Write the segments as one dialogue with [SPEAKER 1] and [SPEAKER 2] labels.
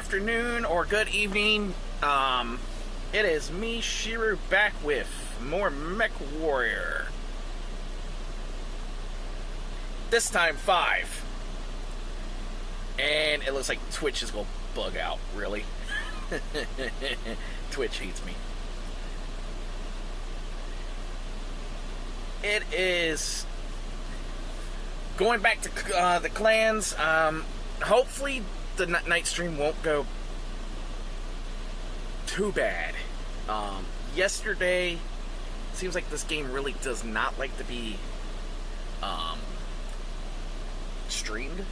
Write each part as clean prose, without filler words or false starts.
[SPEAKER 1] afternoon or good evening. It is me, Shiru, back with more mechwarrior. This time 5. And it looks like Twitch is gonna bug out, really. Twitch hates me. It is going back to the clans. Hopefully the night stream won't go too bad. Yesterday, seems like this game really does not like to be streamed,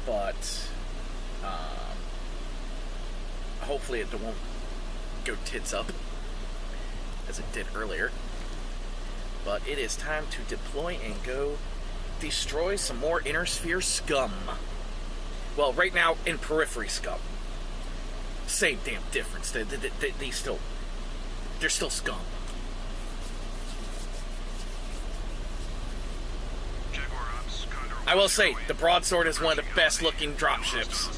[SPEAKER 1] but hopefully it won't go tits up as it did earlier. But it is time to deploy and go destroy some more inner sphere scum. Well, right now in periphery scum. Same damn difference. They're still scum. I will say, the broadsword is one of the best looking dropships.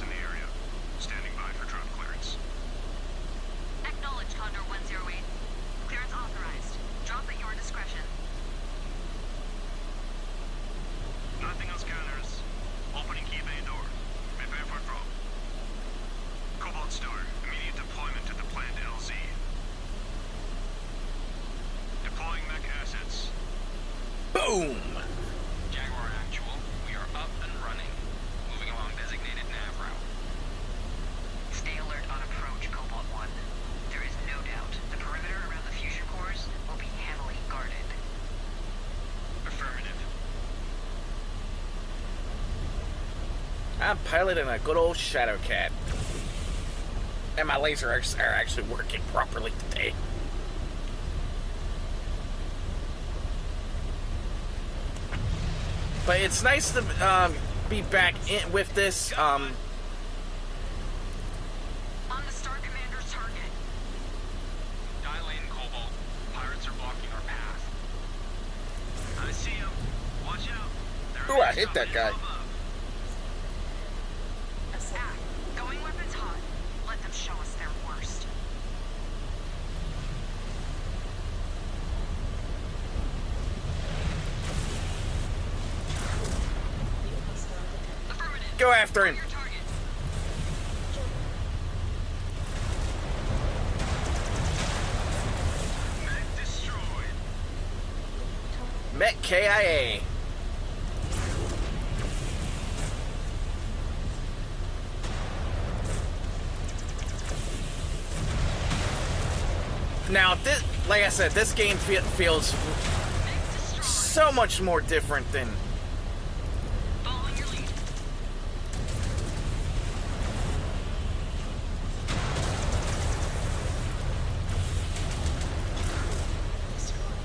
[SPEAKER 2] Acknowledge Condor 108. Clearance authorized. Drop at your discretion.
[SPEAKER 3] Nothing else counters. Opening key bay door. Prepare for probe. Cobalt Star. Immediate deployment to the planned LZ. Deploying mech assets.
[SPEAKER 1] Boom!
[SPEAKER 3] Jaguar actual. We are up and running. Moving along designated nav route.
[SPEAKER 2] Stay alert on approach, Cobalt 1. There is no doubt the perimeter around the fusion cores will be heavily guarded.
[SPEAKER 3] Affirmative.
[SPEAKER 1] I'm piloting a good old Shadow Cat. And my lasers are actually working properly today. But it's nice to be back in with this.
[SPEAKER 2] On the Star Commander's target.
[SPEAKER 3] Dial in, Cobalt. Pirates are blocking our path. I see him. Watch out. There
[SPEAKER 1] Ooh, I
[SPEAKER 3] is
[SPEAKER 1] hit that
[SPEAKER 3] somebody
[SPEAKER 1] guy.
[SPEAKER 3] above.
[SPEAKER 2] Going weapons hot. Let them show us their worst. Affirmative.
[SPEAKER 1] Go after him.
[SPEAKER 2] Your target.
[SPEAKER 3] Mech destroyed.
[SPEAKER 1] Met KIA. Now, this, like I said, this game feels
[SPEAKER 2] Mech destroyed.
[SPEAKER 1] so much more different than.
[SPEAKER 2] Following your lead.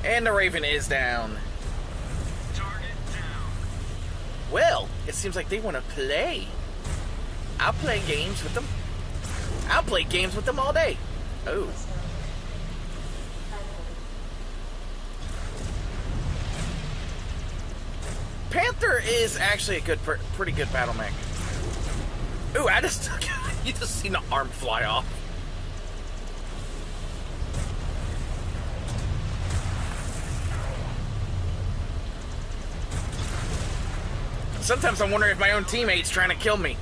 [SPEAKER 1] And the Raven is down.
[SPEAKER 3] Target down.
[SPEAKER 1] Well, it seems like they want to play. I'll play games with them. I'll play games with them all day. Oh. Panther is actually a pretty good battle mech. Ooh, I just you just seen the arm fly off. Sometimes I'm wondering if my own teammate's trying to kill me.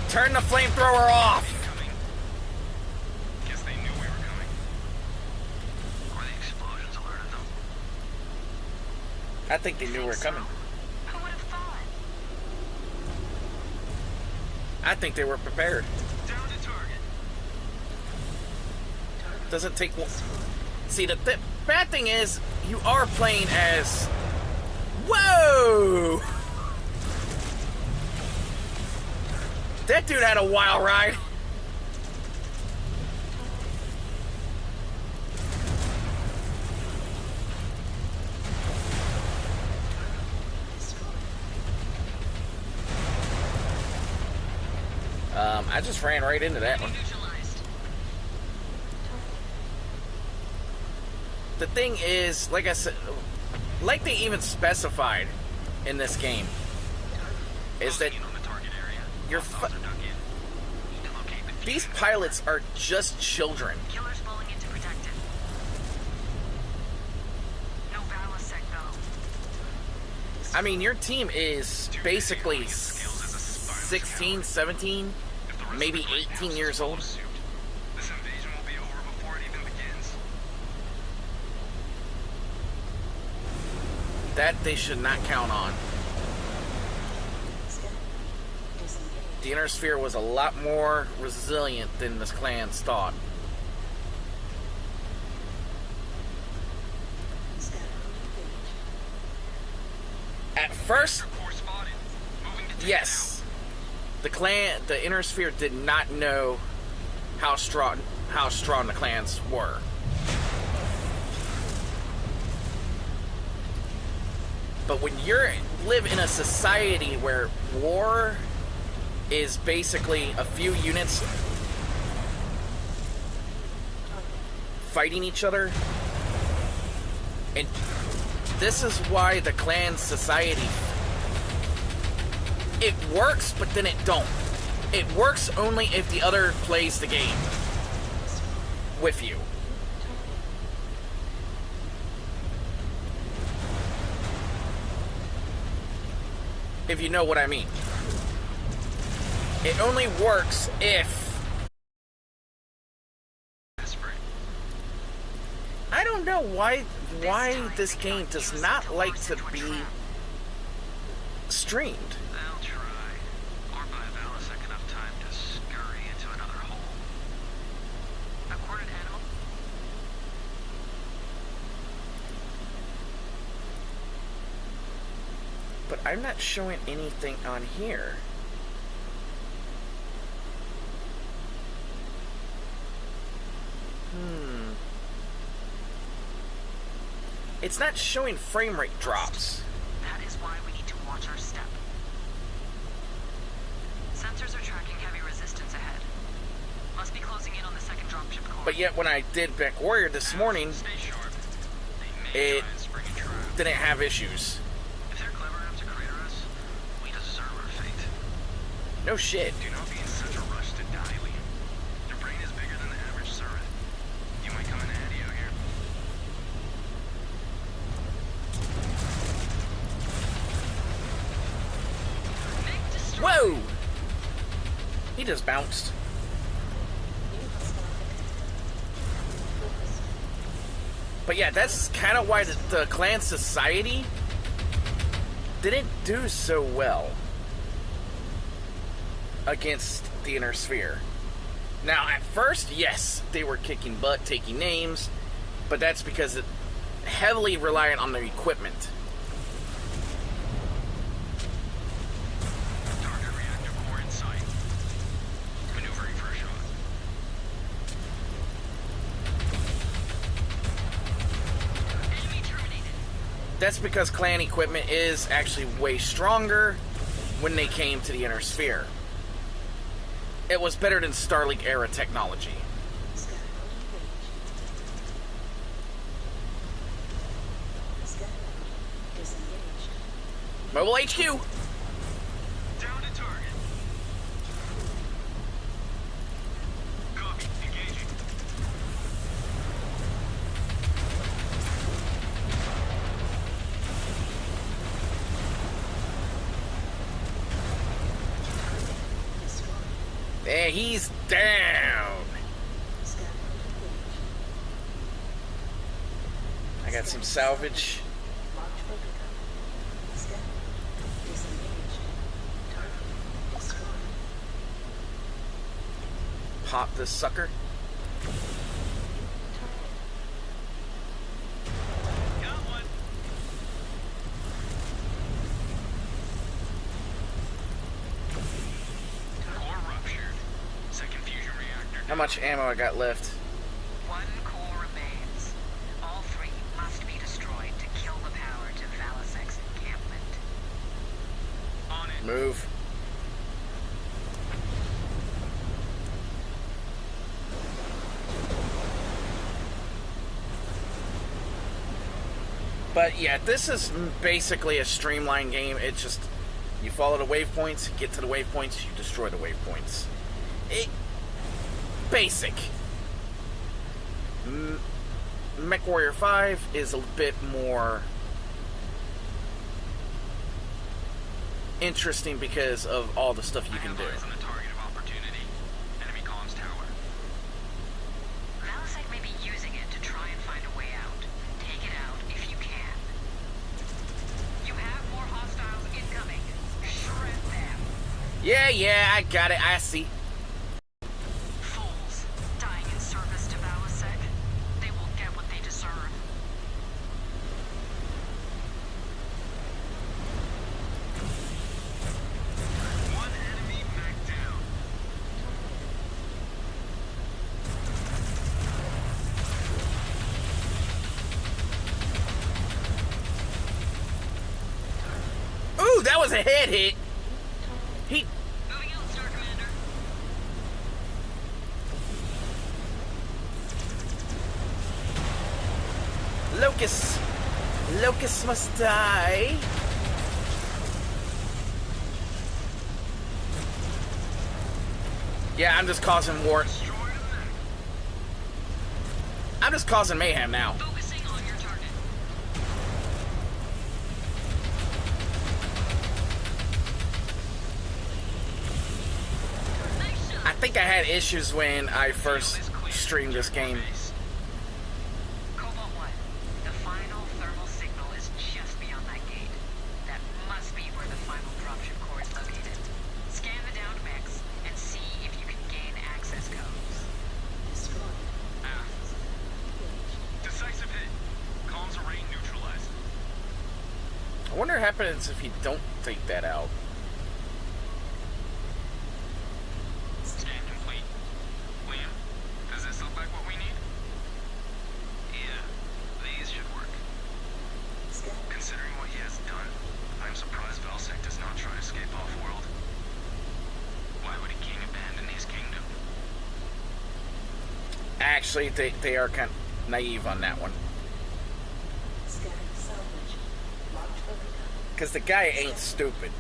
[SPEAKER 1] Turn the flamethrower off!
[SPEAKER 3] Incoming. Guess they knew we were coming. Or the explosions alerted them.
[SPEAKER 1] I think they knew we were coming.
[SPEAKER 2] Who would have thought?
[SPEAKER 1] I think they were prepared.
[SPEAKER 3] Down to target.
[SPEAKER 1] Doesn't take one. See, the bad thing is, you are playing as. Whoa! That dude had a wild ride. I just ran right into that one.
[SPEAKER 2] Neutralized.
[SPEAKER 1] The thing is, like I said, like they even specified in this game, is that
[SPEAKER 3] Closing in on the target area.
[SPEAKER 1] you're
[SPEAKER 3] Hostiles are dug in. Need to locate the
[SPEAKER 1] these
[SPEAKER 3] fusion.
[SPEAKER 1] pilots are just children.
[SPEAKER 2] Killers falling into protected. No Balasec though.
[SPEAKER 1] I mean, your team is basically 16, 17,
[SPEAKER 3] If the rest
[SPEAKER 1] maybe
[SPEAKER 3] of the Great
[SPEAKER 1] 18
[SPEAKER 3] House
[SPEAKER 1] years
[SPEAKER 3] follows
[SPEAKER 1] old.
[SPEAKER 3] suit, this invasion will be over before it even begins.
[SPEAKER 1] That they should not count on. The Inner Sphere was a lot more resilient than the clans thought. At first,
[SPEAKER 3] Core spotted. Moving to take
[SPEAKER 1] yes, the Inner Sphere did not know how strong the clans were. But when you live in a society where war is basically a few units fighting each other, and this is why the clan society, it works, but then it don't. It works only if the other plays the game with you. If you know what I mean. It only works if...
[SPEAKER 3] desperate.
[SPEAKER 1] I don't know why this game does not like to be streamed.
[SPEAKER 3] They'll try. Or buy Balasec enough time to scurry into another hole.
[SPEAKER 2] A quartered animal.
[SPEAKER 1] But I'm not showing anything on here. It's not showing frame rate drops.
[SPEAKER 2] That is why we need to watch our step. Sensors are tracking heavy resistance ahead. Must be closing in on the second dropship core.
[SPEAKER 1] But yet when I did mechwarrior this morning,
[SPEAKER 3] Stay sharp. They may
[SPEAKER 1] it
[SPEAKER 3] try and spring a trap.
[SPEAKER 1] didn't have issues.
[SPEAKER 3] If they're clever enough to crater us, we deserve our fate.
[SPEAKER 1] No shit.
[SPEAKER 3] Do not be in such a rush to die, Liam. Your brain is bigger than the average Surat. You might come in handy out here.
[SPEAKER 2] Make destroy.
[SPEAKER 1] Whoa! He just bounced. But yeah, that's kind of why the clan society didn't do so well against the Inner Sphere. Now, at first, yes, they were kicking butt, taking names, but that's because it heavily reliant on their equipment.
[SPEAKER 3] Target reactor core in sight. Maneuvering for a shot.
[SPEAKER 2] Enemy terminated.
[SPEAKER 1] That's because clan equipment is actually way stronger when they came to the Inner Sphere. It was better than Starlink era technology. Mobile HQ!
[SPEAKER 3] Down to target. Copy. Engaging.
[SPEAKER 1] There, he's down! I got some salvage. Pop this sucker.
[SPEAKER 3] Got one. Core ruptured. Second fusion reactor.
[SPEAKER 1] How much ammo I got left?
[SPEAKER 2] One core remains. All three must be destroyed to kill the power to Balasec's encampment.
[SPEAKER 3] On it.
[SPEAKER 1] Move. But yeah, this is basically a streamlined game. It's just, you follow the waypoints, get to the waypoints, you destroy the waypoints. Basic. MechWarrior 5 is a bit more interesting because of all the stuff you can do.
[SPEAKER 3] On the target of opportunity. Enemy comms tower.
[SPEAKER 2] Malasek may be using it to try and find a way out. Take it out if you can. You have more hostiles incoming. Shred them.
[SPEAKER 1] Yeah, I got it. I see.
[SPEAKER 2] Fools. Dying in service to Malasek. They will get what they deserve.
[SPEAKER 3] One enemy back down.
[SPEAKER 1] Ooh, that was a head hit. He...
[SPEAKER 2] Moving out, Star Commander.
[SPEAKER 1] Locust must die. Yeah, I'm just causing war.
[SPEAKER 3] Destroy them.
[SPEAKER 1] I'm just causing mayhem now.
[SPEAKER 2] Focusing on your target. Nice shot.
[SPEAKER 1] I think I had issues when I first streamed this game.
[SPEAKER 2] Cobalt 1, the final thermal signal is just beyond that gate. That must be where the final dropship core is located. Scan the downed mechs and see if you can gain access codes.
[SPEAKER 3] Decisive hit. Comms array neutralized.
[SPEAKER 1] I wonder what happens if you don't take that out.
[SPEAKER 3] Scan complete. Liam, does this look like what we need? Yeah, these should work. Considering what he has done, I'm surprised Valsec does not try to escape off-world. Why would a king abandon his kingdom?
[SPEAKER 1] Actually, they are kind of naive on that one. Because the guy ain't stupid.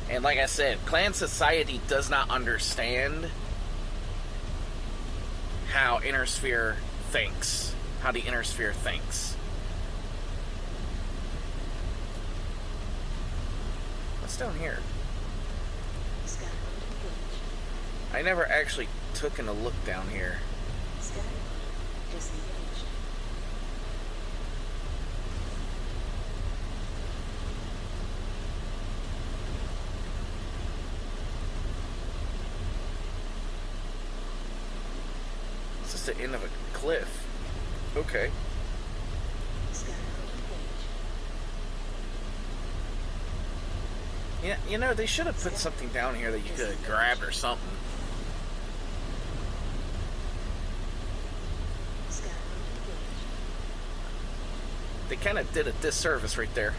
[SPEAKER 1] And like I said, clan society does not understand how Inner Sphere thinks. How the Inner Sphere thinks. What's down here? I never actually took a look down here. It's just the end of a cliff. Okay. Yeah, you know, they should have put something down here that you could have grabbed or something. They kind of did a disservice right there.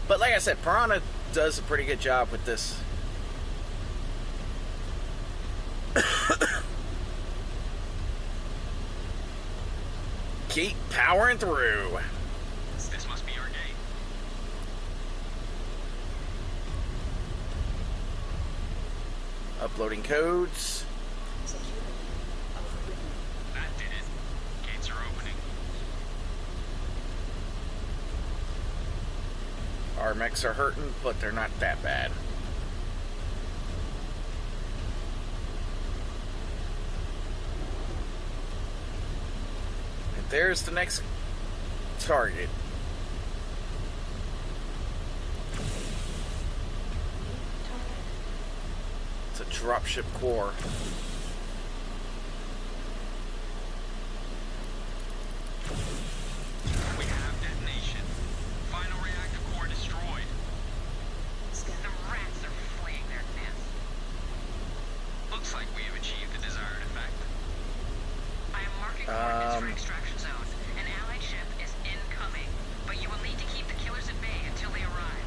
[SPEAKER 1] But like I said, Piranha does a pretty good job with this. Keep powering through.
[SPEAKER 3] This must be our gate.
[SPEAKER 1] Uploading codes.
[SPEAKER 3] That did it. Gates are opening.
[SPEAKER 1] Our mechs are hurting, but they're not that bad. And there's the next target. It's a dropship core.
[SPEAKER 3] We have detonation. Final reactor core destroyed.
[SPEAKER 2] The rats are fleeing their nest.
[SPEAKER 3] Looks like we have achieved the desired effect.
[SPEAKER 2] I am marking coordinates for extraction zone. An allied ship is incoming, but you will need to keep the killers at bay until they arrive.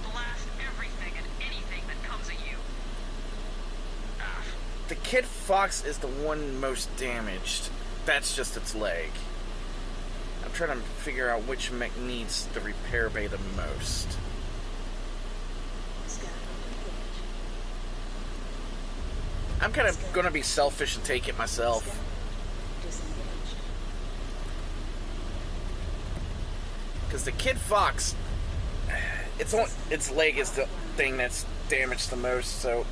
[SPEAKER 2] Blast everything and anything that comes at you.
[SPEAKER 1] Kid Fox is the one most damaged. That's just its leg. I'm trying to figure out which mech needs the repair bay the most. I'm kind of going to be selfish and take it myself. Because the Kid Fox, its leg is the thing that's damaged the most, so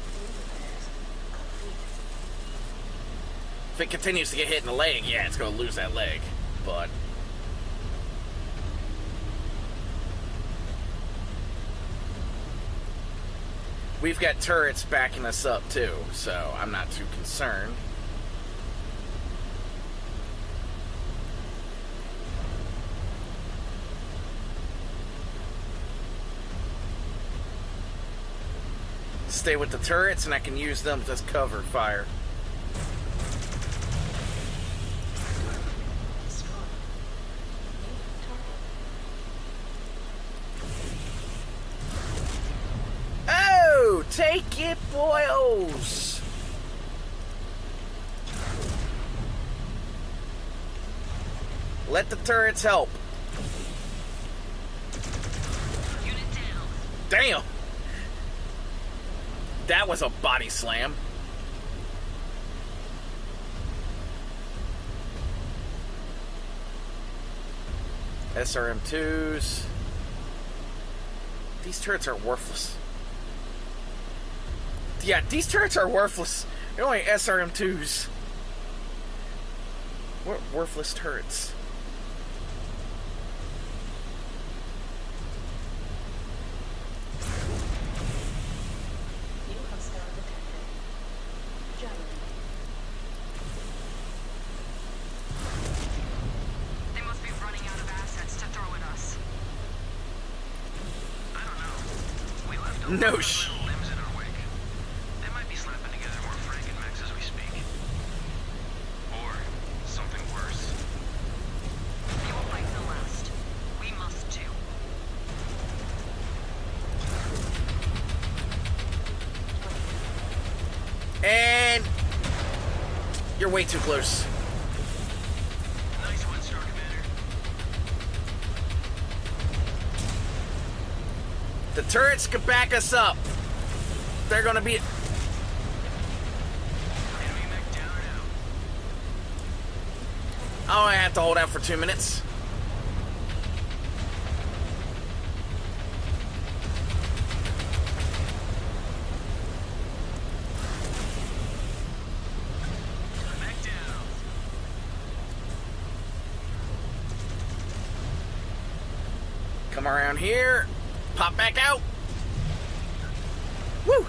[SPEAKER 1] if it continues to get hit in the leg, yeah, it's going to lose that leg. But we've got turrets backing us up too, so I'm not too concerned. Stay with the turrets and I can use them as cover fire. Oh, take it, boyos! Let the turrets help.
[SPEAKER 2] Unit down.
[SPEAKER 1] Damn! That was a body slam. SRM2s. These turrets are worthless. Yeah, these turrets are worthless. They're only SRM2s. What worthless turrets?
[SPEAKER 2] They must be running out of assets to throw at us.
[SPEAKER 3] I don't know. We left over
[SPEAKER 1] No
[SPEAKER 3] little
[SPEAKER 1] sh-
[SPEAKER 3] limbs in our wake. They might be slapping together more Frankenmechs as we speak. Or something worse.
[SPEAKER 2] They will fight to the last. We must too.
[SPEAKER 1] And you're way too close.
[SPEAKER 3] Nice one, Star Commander.
[SPEAKER 1] The turrets can back us up. They're gonna be...
[SPEAKER 3] Enemy mech down and out.
[SPEAKER 1] Oh, I have to hold out for 2 minutes.
[SPEAKER 3] Mech down.
[SPEAKER 1] Come around here. Pop back out. Woo!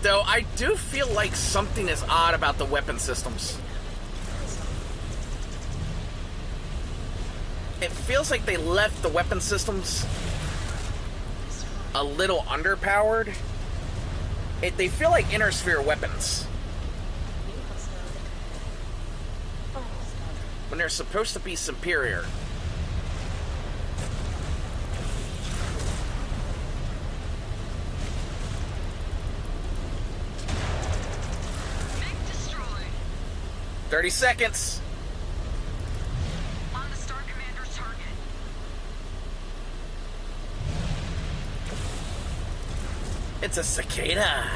[SPEAKER 1] Though I do feel like something is odd about the weapon systems. It feels like they left the weapon systems a little underpowered. They feel like inner sphere weapons when they're supposed to be superior.
[SPEAKER 2] Mech destroyed.
[SPEAKER 1] 30 seconds.
[SPEAKER 2] On the Star Commander's target.
[SPEAKER 1] It's a cicada.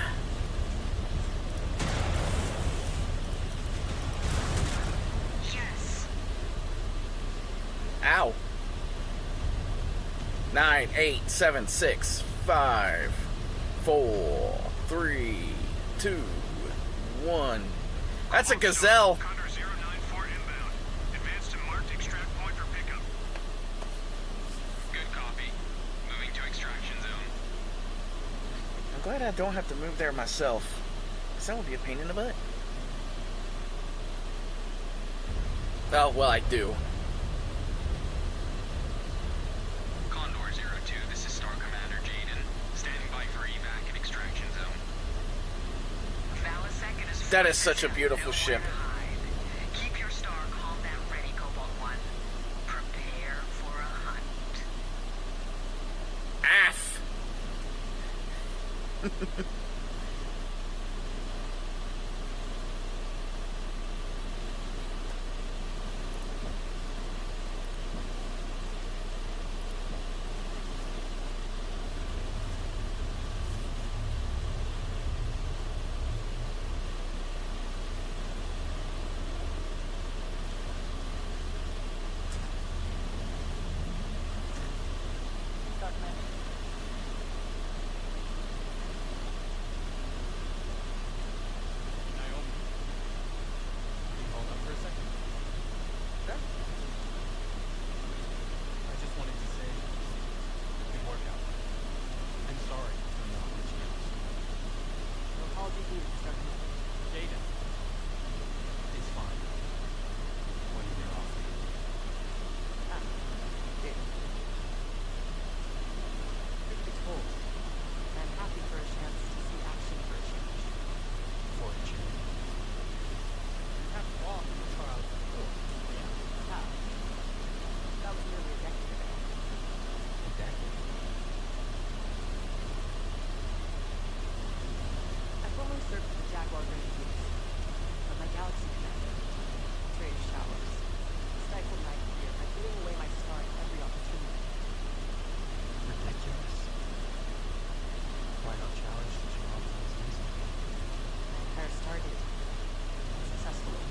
[SPEAKER 2] Yes.
[SPEAKER 1] Ow. 9, 8, 7, 6, 5, 4, 3, 2, 1. That's a gazelle.
[SPEAKER 3] Condor 094 inbound. Advance to marked extract point for pickup. Good copy. Moving to extraction zone.
[SPEAKER 1] I'm glad I don't have to move there myself, because that would be a pain in the butt. Oh, well, I do.
[SPEAKER 3] Condor 02, this is Star Commander Jaden. Standing by for evac in extraction zone.
[SPEAKER 2] Valasek is
[SPEAKER 1] That is such a beautiful ship.
[SPEAKER 2] Keep your star calm and ready, Cobalt 1. Prepare
[SPEAKER 4] Naomi, can you hold up for a second?
[SPEAKER 5] Sure.
[SPEAKER 4] I just wanted to say, good workout. I'm sorry for not reaching out sooner.
[SPEAKER 5] No apologies needed, Mr. Commander.
[SPEAKER 4] Jaden, it's fine. When you're off.
[SPEAKER 5] Ah, Jade. Truth be told, I'm happy for a chance to see action for a change.
[SPEAKER 4] For a change.
[SPEAKER 5] You have fought in the trial before.
[SPEAKER 4] Yeah,
[SPEAKER 5] How? That was nearly a decade ago.
[SPEAKER 4] a decade.
[SPEAKER 5] I formerly served with the Jaguar Grenadiers, but my galaxy commander, Trey Showers, stifled my career by giving away my star at every opportunity.
[SPEAKER 4] Ridiculous. Why not challenge the job for this reason?
[SPEAKER 5] My entire Stargate, unsuccessfully.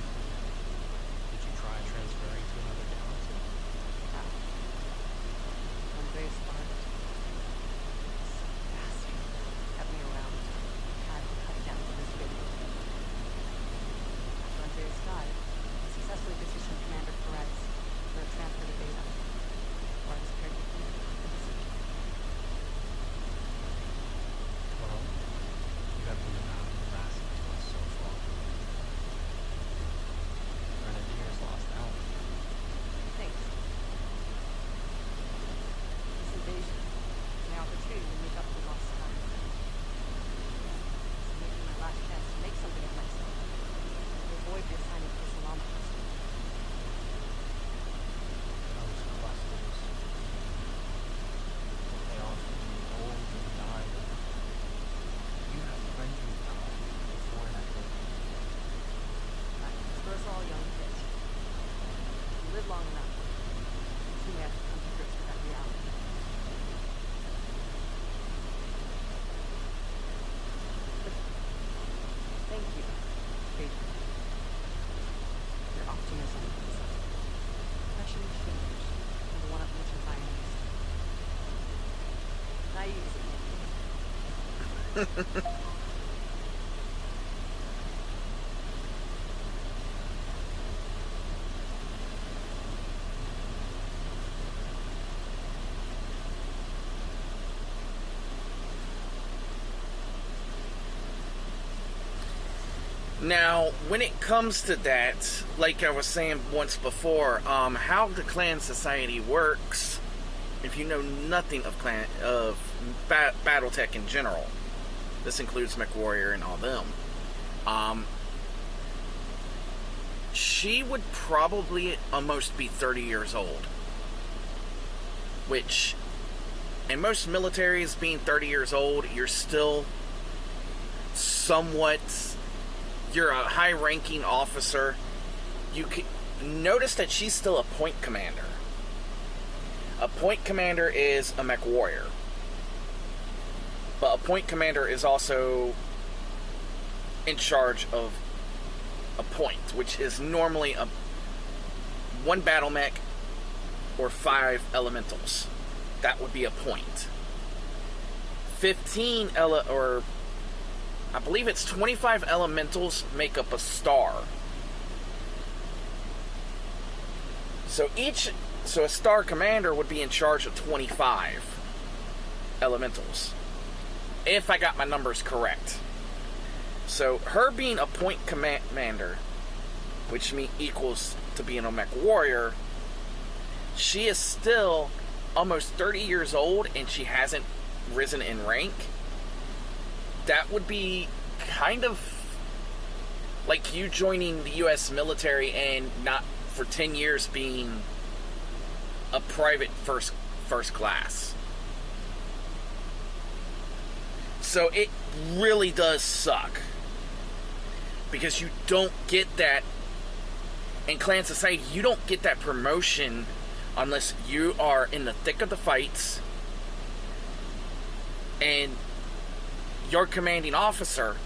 [SPEAKER 4] Did you try transferring to another galaxy?
[SPEAKER 5] How? Andreas Bard, some bastard, kept me around, had to cut down to this video. After Andreas died, I successfully petitioned Commander Perez for a transfer to Beta. Bard was paired with me for the decision.
[SPEAKER 4] Well, you have been around and harassing to us so far. Grenadiers lost out.
[SPEAKER 5] Thanks. This invasion is my opportunity to make up for lost time. This may be my last chance to make something of myself, to avoid the assignment for Salama.
[SPEAKER 4] Those clusters. They often old and die. You have plenty of time before that day.
[SPEAKER 5] We're all young kids. We live long enough. We soon have to come to grips with that reality. But thank you, Paige. Your optimism is a refreshing change from the one of which I am used to. Naive,
[SPEAKER 1] Now, when it comes to that, like I was saying once before, how the clan society works, if you know nothing of BattleTech in general, this includes mechwarrior and all them, she would probably almost be 30 years old. Which, in most militaries, being 30 years old, you're still somewhat... You're a high-ranking officer. You can notice that she's still a point commander. A point commander is a mechwarrior. But a point commander is also in charge of a point, which is normally one battle mech or 5 elementals. That would be a point. 15 I believe it's 25 elementals make up a star. So a star commander would be in charge of 25 elementals. If I got my numbers correct. So her being a point commander, which equals to being a mechwarrior, she is still almost 30 years old and she hasn't risen in rank. That would be kind of like you joining the U.S. military and not for 10 years being a private first class. So it really does suck. Because you don't get that. In clan society, you don't get that promotion unless you are in the thick of the fights. And your commanding officer,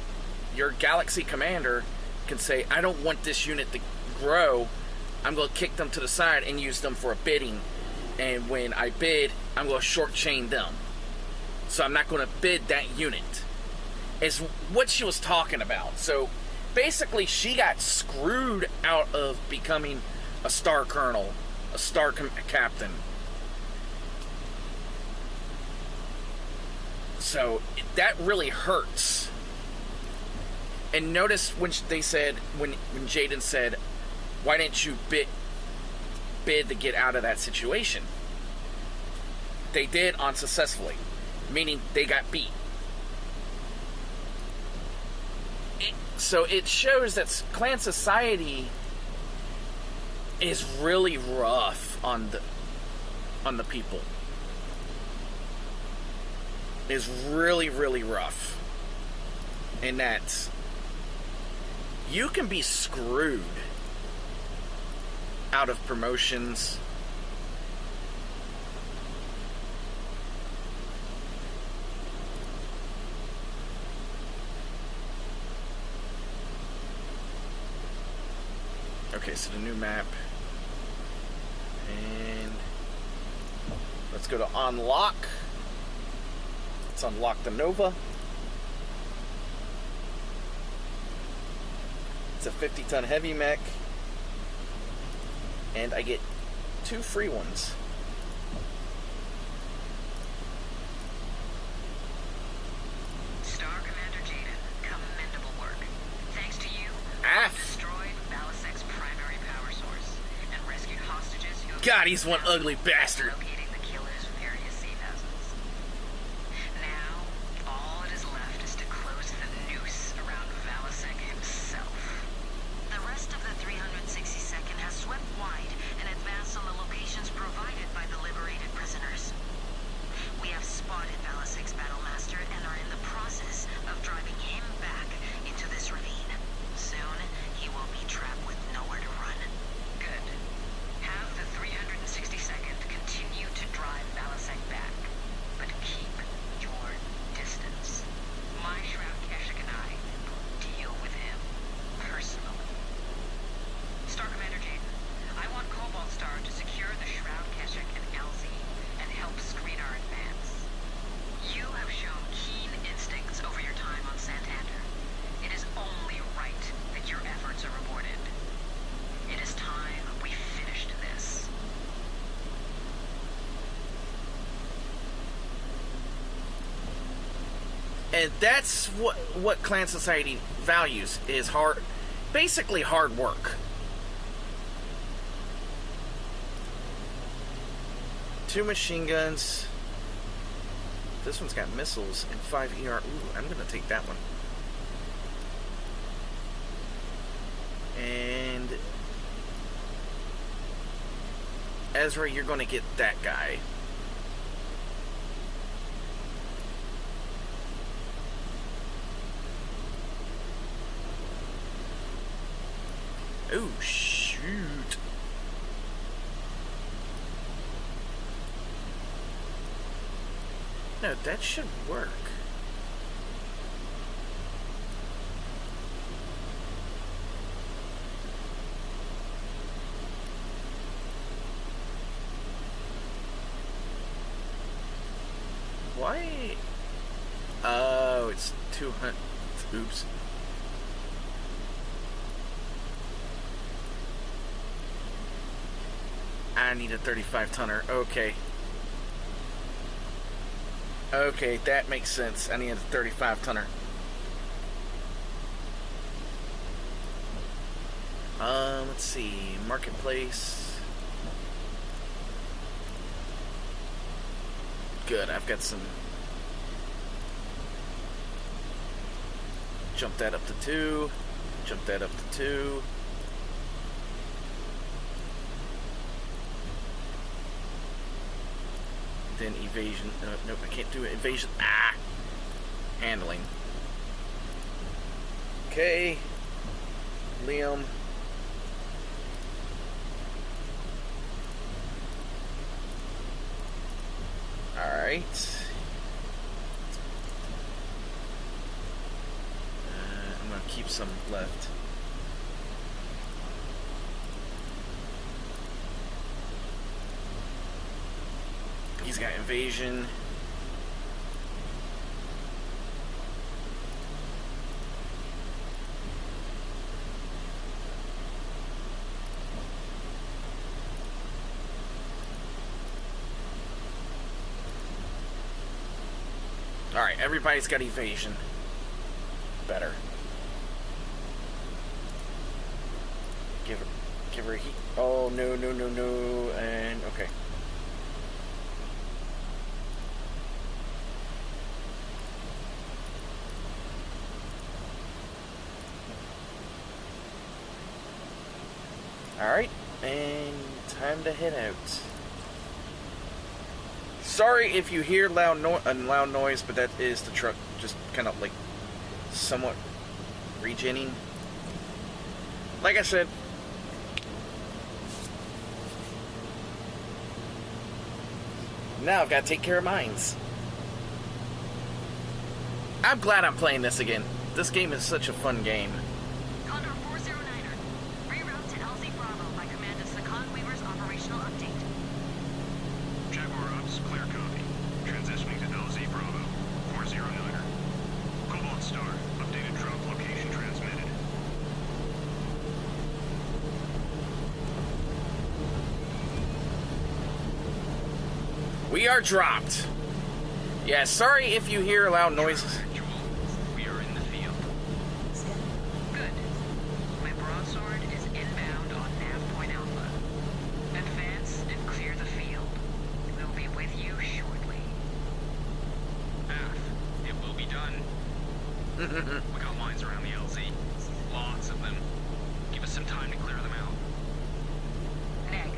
[SPEAKER 1] your galaxy commander, can say, I don't want this unit to grow. I'm going to kick them to the side and use them for a bidding. And when I bid, I'm going to short chain them. So I'm not going to bid that unit. Is what she was talking about. So basically, she got screwed out of becoming a star colonel, a star captain. So that really hurts. And notice when they said, when Jaden said, why didn't you bid to get out of that situation? They did unsuccessfully, meaning they got beat. So it shows that clan society is really rough on the people. Is really, really rough. And that you can be screwed out of promotions. Okay, so the new map. And let's go to unlock. Let's unlock the Nova. It's a 50-ton heavy mech. And I get 2 free ones.
[SPEAKER 2] Star Commander Jaden, commendable work. Thanks to you,
[SPEAKER 1] Ah!
[SPEAKER 2] destroyed Balasek's primary power source and rescued hostages who
[SPEAKER 1] God, he's one ugly bastard.
[SPEAKER 2] locating the killer's various safe houses. Now, all that is left is to close the noose around Balasek himself. The rest of the 362nd has swept wide and advanced on the locations provided by the liberated prisoners. We have spotted Balasek's battlemaster and are in the process of driving him back into this ravine. Soon, he will be trapped with nowhere to run. Good. Have the 362nd continue to drive Balasek back, but keep your distance. My Shroud Keshik and I will deal with him personally. Star Commander Jaden, I want Cobalt Star to secure the Shroud Keshik and LZ and help screen our advance. You have shown keen instincts over your time on Santander. It is only right that your efforts are rewarded. It is time we finished this.
[SPEAKER 1] And that's what clan society values, is basically hard work. 2 machine guns. This one's got missiles and 5 ER. Ooh, I'm gonna take that one. And Ezra, you're gonna get that guy. Oh, shoot. No, that should work. Why? Oh, it's 200. Oops. I need a 35-tonner. Okay. Okay, that makes sense. I need a 35-tonner. Let's see. Marketplace. Good, I've got some. Jump that up to 2. Jump that up to 2. Then evasion. Nope, I can't do it. Evasion. Ah! handling. Okay, Liam. Alright. I'm gonna keep some left. He's got invasion. Alright, everybody's got evasion. Better. Give her heat. Oh, no, no, no, no. And, okay. Alright, and time to head out. Sorry if you hear loud noise, but that is the truck just kind of like somewhat regenning. Like I said, now I've got to take care of mines. I'm glad I'm playing this again. This game is such a fun game.
[SPEAKER 2] Condor 409er, reroute to LZ Bravo by command of Second Weaver's operational update.
[SPEAKER 3] Jaguar Ops, clear copy. Transitioning to LZ Bravo, 409er. Cobalt Star, updated drop location transmitted.
[SPEAKER 1] We are dropped. Yeah, sorry if you hear loud noises.
[SPEAKER 3] Actual, we are in the field.
[SPEAKER 2] Good. My broadsword is inbound on nav point Alpha. Advance and clear the field. We'll be with you shortly.
[SPEAKER 3] It will be done. We got lines around the LZ. Lots of them. Give us some time to clear them out.
[SPEAKER 2] Neg.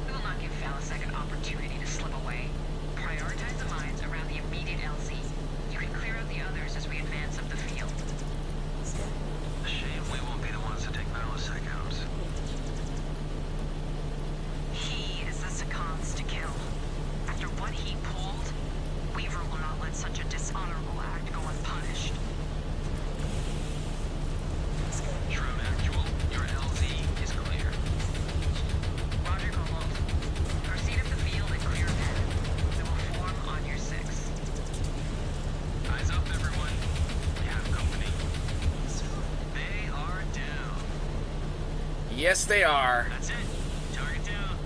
[SPEAKER 2] We will not give Phalasek an opportunity to slip away. Prioritize the mines around the immediate LZ. You can clear out the others as we advance up the field.
[SPEAKER 3] Shame we won't be the ones to take Phalasek out.
[SPEAKER 2] He is the Second's to kill. After what he pulled, Weaver will not let such a dishonorable act go unpunished.
[SPEAKER 3] Shroud Actual, your LZ is clear.
[SPEAKER 2] Roger, Cobalt. Proceed up the field and clear path. We will form on your 6.
[SPEAKER 3] Eyes up, everyone. We have company. They are down.
[SPEAKER 1] Yes, they are.
[SPEAKER 3] That's it. Target down.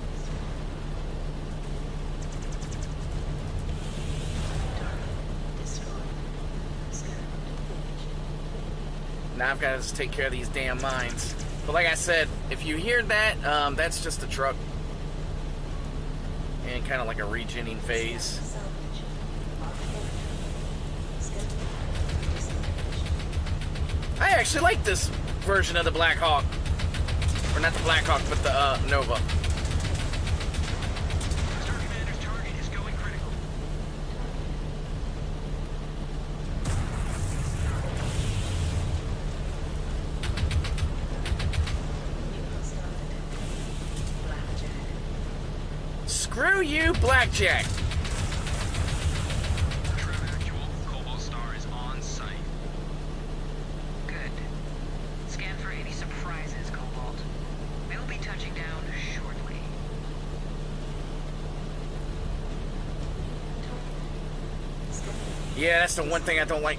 [SPEAKER 1] Now I've got to just take care of these damn mines. But like I said, if you hear that, that's just the truck. And kind of like a regenning phase. I actually like this version of the Black Hawk. Or not the Black Hawk, but the Nova.
[SPEAKER 3] Star Commander's target is going critical.
[SPEAKER 1] Screw you, Blackjack.
[SPEAKER 3] Shroud Actual, Cobalt Star is on site.
[SPEAKER 2] Good. Scan for any surprises, Cobalt. We'll be touching down shortly.
[SPEAKER 1] Yeah, that's the one thing I don't like.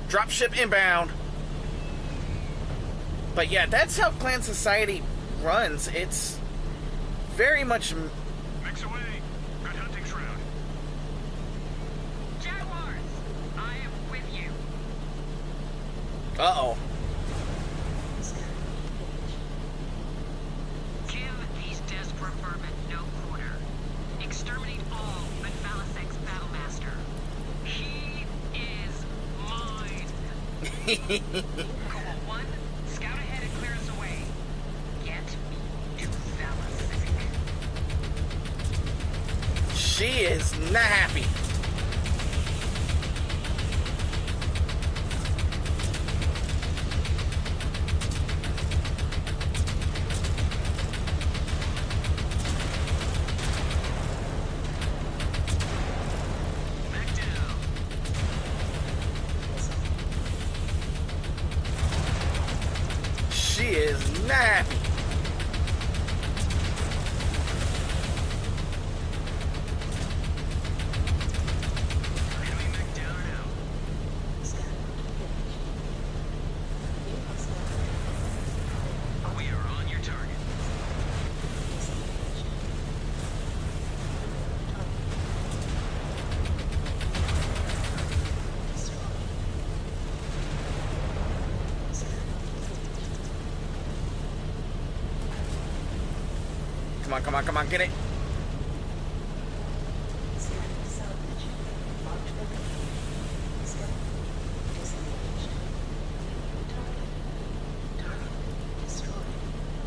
[SPEAKER 1] Dropship inbound. But yeah, that's how Clan Society runs. It's very much...
[SPEAKER 3] Mix away. Good hunting, Shroud.
[SPEAKER 2] Jaguars! I am with you.
[SPEAKER 1] Uh-oh.
[SPEAKER 2] Give these desperate vermin no quarter. Exterminate all but Phalasek's Battlemaster. He is mine. Cobalt 1, scout ahead and clear us away. Get me to Phalasek.
[SPEAKER 1] She is not happy. Not happy.
[SPEAKER 3] Enemy mech down and out. We are on your target.
[SPEAKER 1] Come on, come on, come on, get it.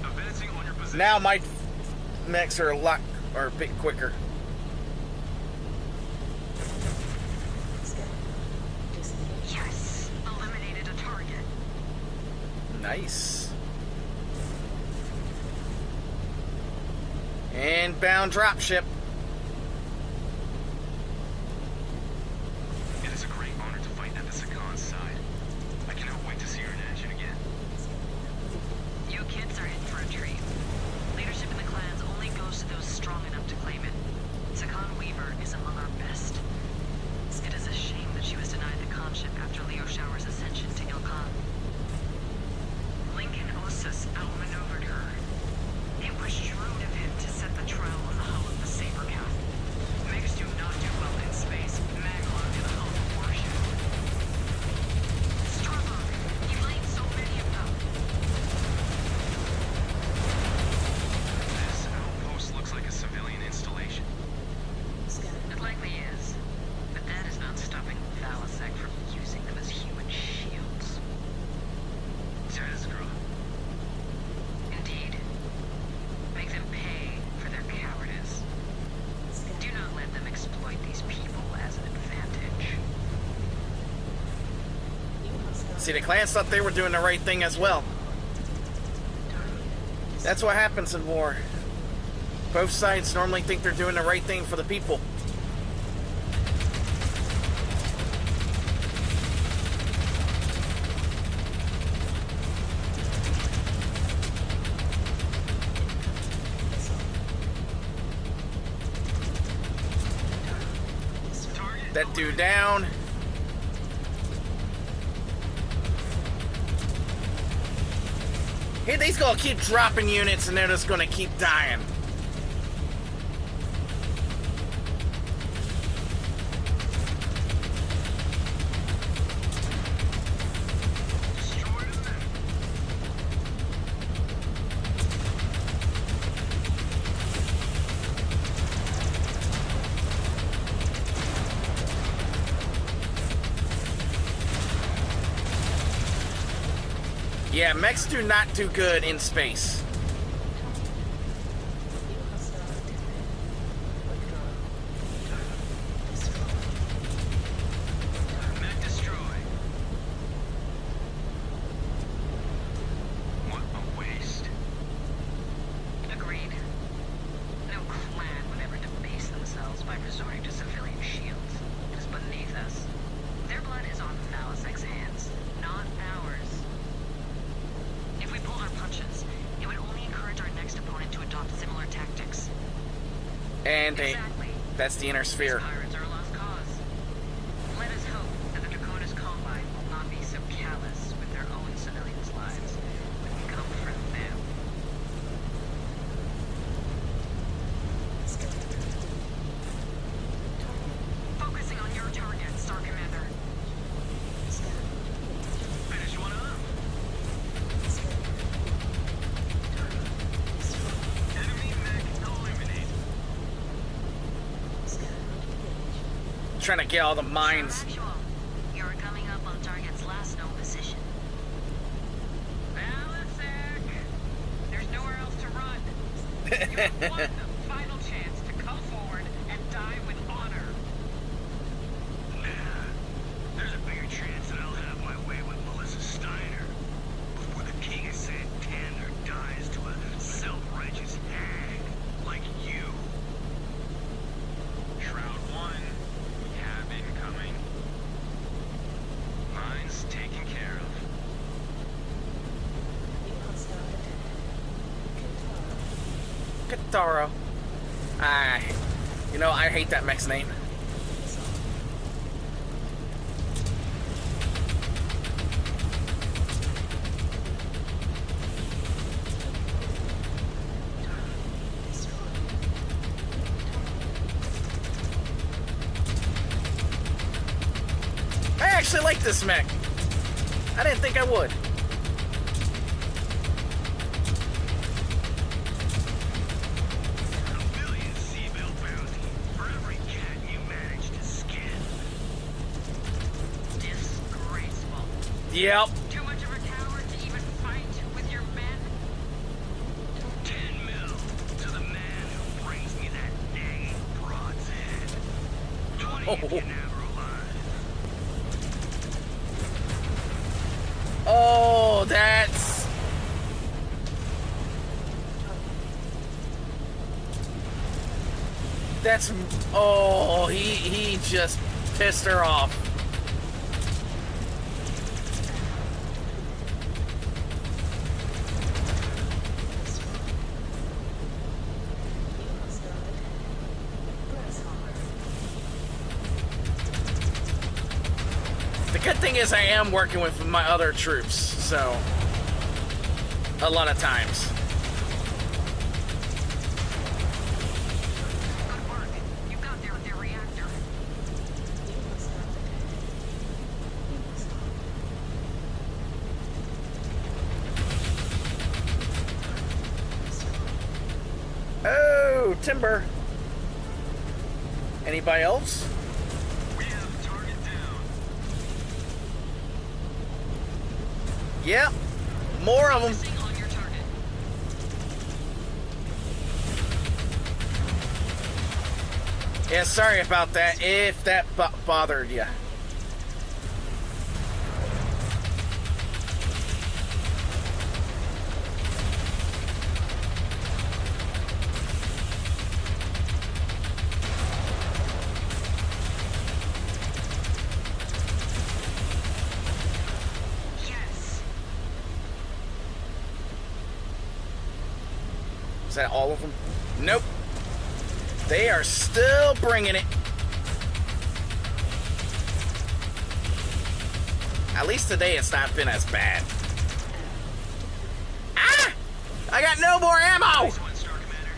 [SPEAKER 3] Advancing on your position.
[SPEAKER 1] Now my mechs are a bit quicker.
[SPEAKER 2] Yes, eliminated a target.
[SPEAKER 1] Nice. Inbound dropship.
[SPEAKER 3] It is a great honor to fight at the Sakan's side. I cannot wait to see her in action again.
[SPEAKER 2] You kids are in for a treat. Leadership in the clans only goes to those strong enough to claim it. Sakan Weaver is among our best. It is a shame that she was denied the conship after Leo Shower's ascension to Ilkhan. Lincoln Ossus outmaneuvered her. It was shrewd of him to set the trail on the hull of the Sabercat. Mechs do not do well in space, maglocked in the hull of warship. Struggle, you laid so many of them.
[SPEAKER 3] This outpost looks like a civilian installation.
[SPEAKER 2] It likely is, but that is not stopping Valasek from using them as human shields.
[SPEAKER 3] Tezgro.
[SPEAKER 2] Indeed. Make them pay for their cowardice. Do not let them exploit these people as an advantage.
[SPEAKER 1] See, the clans thought they were doing the right thing as well. That's what happens in war. Both sides normally think they're doing the right thing for the people. That dude down. Hey, these gonna keep dropping units and they're just gonna keep dying.
[SPEAKER 3] Destroy them.
[SPEAKER 1] Yeah, mechs do not do good in space.
[SPEAKER 3] Mech destroyed. What a waste.
[SPEAKER 2] Agreed. No clan would ever debase themselves by resorting to civilian shields. It is beneath us. Their blood is on Valasek's hands, not ours. If we pulled our punches, it would only encourage our next opponent to adopt similar tactics.
[SPEAKER 1] And
[SPEAKER 2] Exactly.
[SPEAKER 1] that's the inner
[SPEAKER 2] These
[SPEAKER 1] sphere.
[SPEAKER 2] pirates are a lost cause. Let us hope that the Dakota's Combine will not be so callous with their own civilians' lives when we come for them. Focusing on your target, Star Commander.
[SPEAKER 3] Finish one up. Enemy mech eliminated.
[SPEAKER 1] Trying to get all the mines.
[SPEAKER 2] Sir Actual, you're coming up on target's last known position. Valasek! There's nowhere else to run. You have one final chance to come forward and die with honor.
[SPEAKER 3] Nah, there's a bigger chance that I'll have my way with Melissa Steiner before the King of Santander dies to a self-righteous hag like you. Shroud 1, we have incoming. Mine's taken care of.
[SPEAKER 1] Taro. You know, I hate that mech's name. I actually like this mech. I didn't think I would. Yep.
[SPEAKER 2] Too much of a coward to even fight with your men?
[SPEAKER 3] 10 mil to the man who brings me that dang broad's head. 20 if you never alive.
[SPEAKER 1] Oh, that's... That's... Oh, he just pissed her off. The good thing is I am working with my other troops, so a lot of times.
[SPEAKER 2] Good work. You got there with your reactor.
[SPEAKER 1] Oh, timber. Anybody else?
[SPEAKER 3] We have target down.
[SPEAKER 1] Yep. More of them.
[SPEAKER 2] Focusing on your target.
[SPEAKER 1] Yeah, sorry about that, if that bothered you.
[SPEAKER 2] Yes.
[SPEAKER 1] Is that all of them? Nope. They are still bringing it. At least today it's not been as bad. Ah! I got no more ammo!
[SPEAKER 3] Nice one, Star Commander.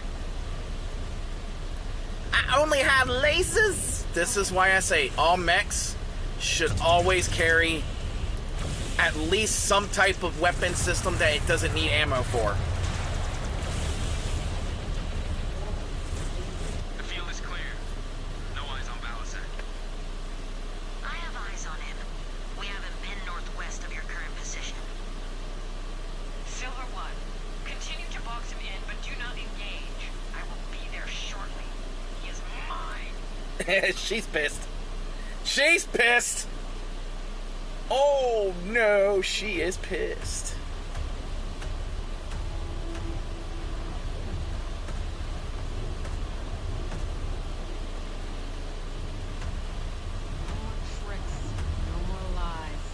[SPEAKER 1] I only have laces. This is why I say all mechs should always carry at least some type of weapon system that it doesn't need ammo for.
[SPEAKER 3] The field is clear. No eyes on Balasek.
[SPEAKER 2] I have eyes on him. We have him pinned northwest of your current position. Silver 1, continue to box him in, but do not engage. I will be there shortly. He is mine.
[SPEAKER 1] She's pissed. She's pissed. Oh no, she is pissed.
[SPEAKER 5] No more tricks, no more lies,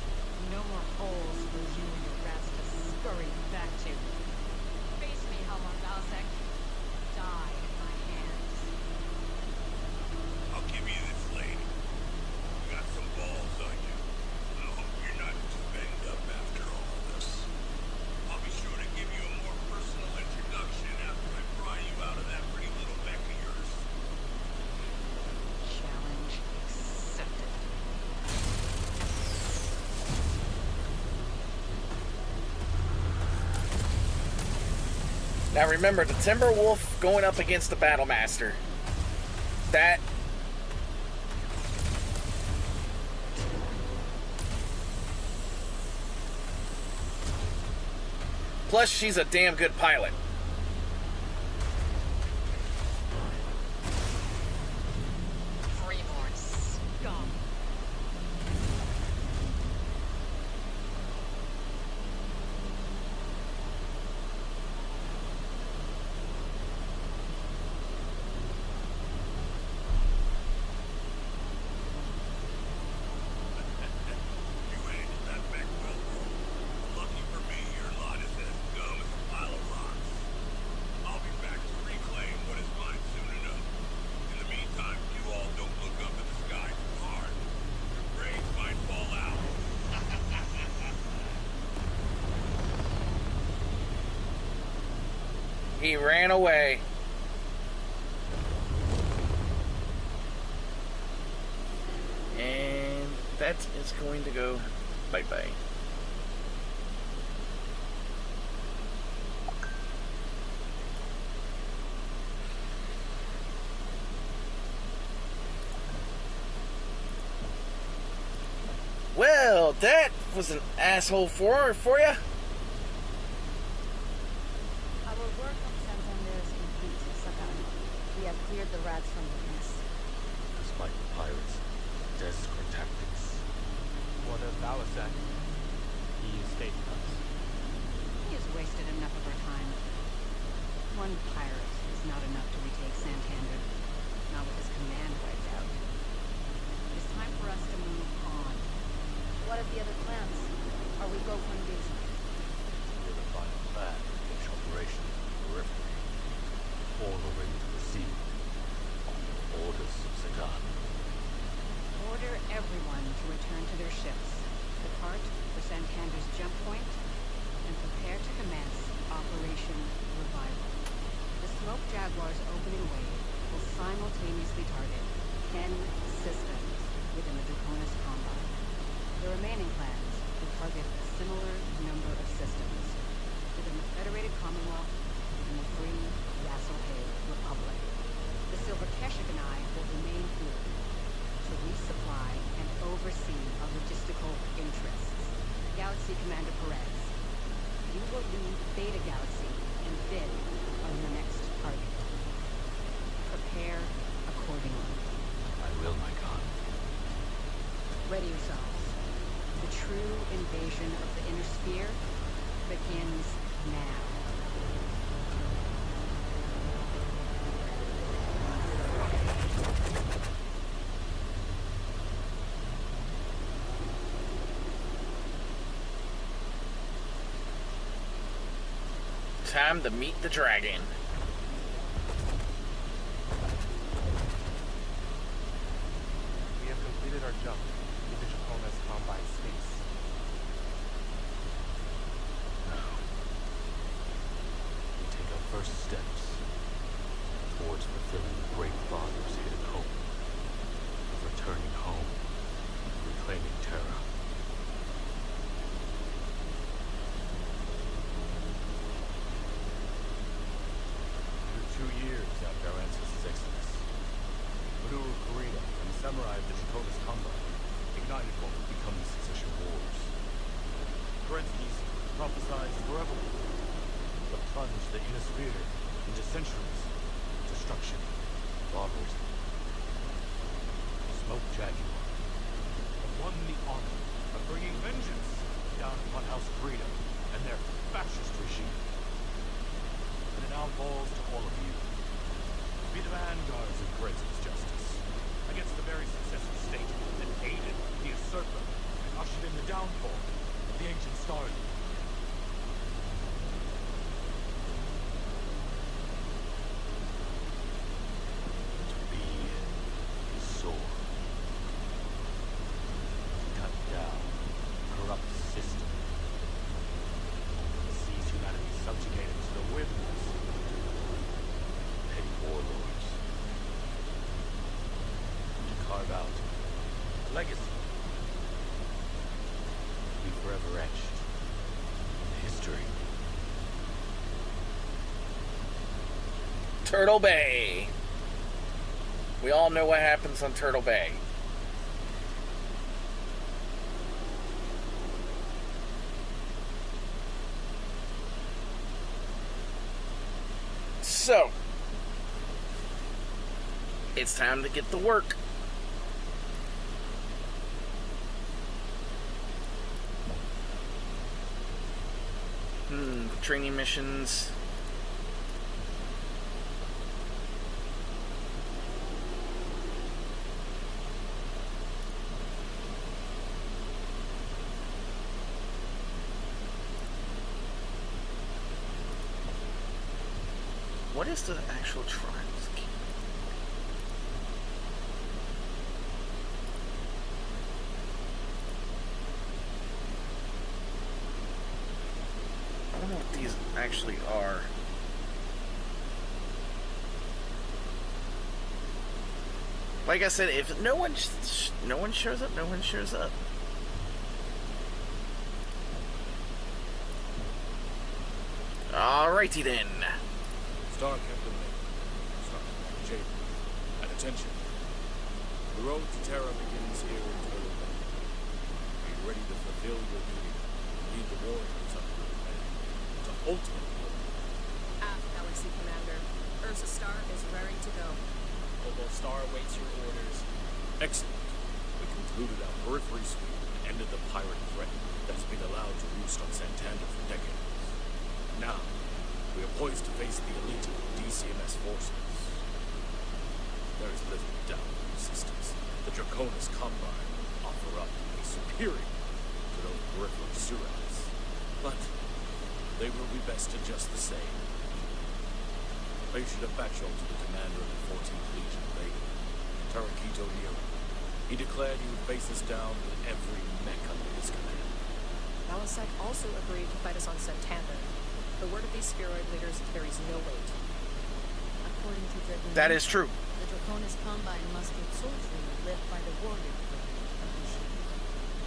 [SPEAKER 5] no more holes for you and your rats to scurry back to. Face me, Helmut Balasek. Die in my hands.
[SPEAKER 6] I'll give you this, lady. You got some balls on you. I hope you're not too banged up after all this. I'll be sure to give you a more personal introduction after I pry you out of that pretty little mech of yours.
[SPEAKER 5] Challenge accepted.
[SPEAKER 1] Now remember, the Timberwolf going up against the Battlemaster. That... Plus, she's a damn good pilot.
[SPEAKER 5] Freeborn scum.
[SPEAKER 6] You handled that mech well, bro. Lucky for me, your lot is as dumb as a pile of rocks.
[SPEAKER 1] He ran away. And that is going to go bye-bye. Well, that was an asshole for you.
[SPEAKER 7] Our work on Santander is complete, Sakana. We have cleared the rats from the nest.
[SPEAKER 8] Despite the pirates' desperate tactics.
[SPEAKER 4] What of Balasek? He escaped us.
[SPEAKER 5] He has wasted enough of our time. One pirate is not enough to retake Santander, not with his command wiped out. It is time for us to move on.
[SPEAKER 7] What of the other plans? Are we go for invasion?
[SPEAKER 8] With a final plan to finish Operation Periphery. All already to proceed. On the orders of Sagan.
[SPEAKER 5] Order everyone to return to their ships, depart for Santander's jump point, and prepare to commence Operation Revival. The Smoke Jaguar's opening wave will simultaneously target 10 systems within the Draconis Combine. The remaining plans will target a similar number of systems within the Federated Commonwealth and the Free Yasselhae Republic. The Silver Keshik and I will remain here to resupply and oversee our logistical interests. Galaxy Commander Perez, you will lead Beta Galaxy and bid on your next target. Prepare accordingly.
[SPEAKER 8] I will, my god.
[SPEAKER 5] Ready yourselves. The true invasion of the Inner Sphere begins now.
[SPEAKER 1] Time to meet the dragon.
[SPEAKER 4] We have completed our jump into Draconis Combine space.
[SPEAKER 8] Now, we take our first steps towards fulfilling the Great Father's hidden hope of returning home, reclaiming Terra.
[SPEAKER 9] For 2 years after our ancestors' exodus, Maduro Kurita and the samurai of the Draconis Combine ignited what would become the succession wars. Kerensky's prophesied forever that plunged the inner sphere into centuries of destruction, barbarism. Smoke Jaguar have won the honor of bringing vengeance down upon House Kurita and their fascist regime. And it now falls to all of you to be the vanguards of Kerensky's justice against the very successful state that aided the usurper and ushered in the downfall of the ancient Star League.
[SPEAKER 8] To be his sword. To cut down the corrupt system. That sees humanity subjugated to the whims of petty warlords. To carve out a legacy. To be forever etched in history.
[SPEAKER 1] Turtle Bay. We all know what happens on Turtle Bay. So, it's time to get to work. Training missions. What is the actual tribes? I don't know what these actually are. Like I said, if no one shows up, no one shows up. Alrighty then.
[SPEAKER 9] Star Captain Lake. Star Jade. And attention. The road to Terra begins here in Turtle Bay. Be ready to fulfill your duty. Lead the warriors under your command. To ultimate glory.
[SPEAKER 10] Aft, Galaxy Commander. Ursa Star is ready to go.
[SPEAKER 3] Obo Star awaits your orders.
[SPEAKER 9] Excellent. We concluded our periphery sweep and ended the pirate threat that's been allowed to roost on Santander for decades. Now, we are poised to face the elite DCMS forces. There is little doubt the resistance the Draconis Combine will offer up is superior to those peripheral Surats, but they will be best just the same. I issued a batchel to the commander of the 14th Legion Vega, Tarakito Nero. He declared he would face us down with every mech under his command.
[SPEAKER 10] Balasek also agreed to fight us on Santander. The word of these spheroid leaders carries no weight.
[SPEAKER 7] According to Dragon,
[SPEAKER 1] That is true.
[SPEAKER 7] the Draconis Combine must get soldiering led by the warrior clan of the shield.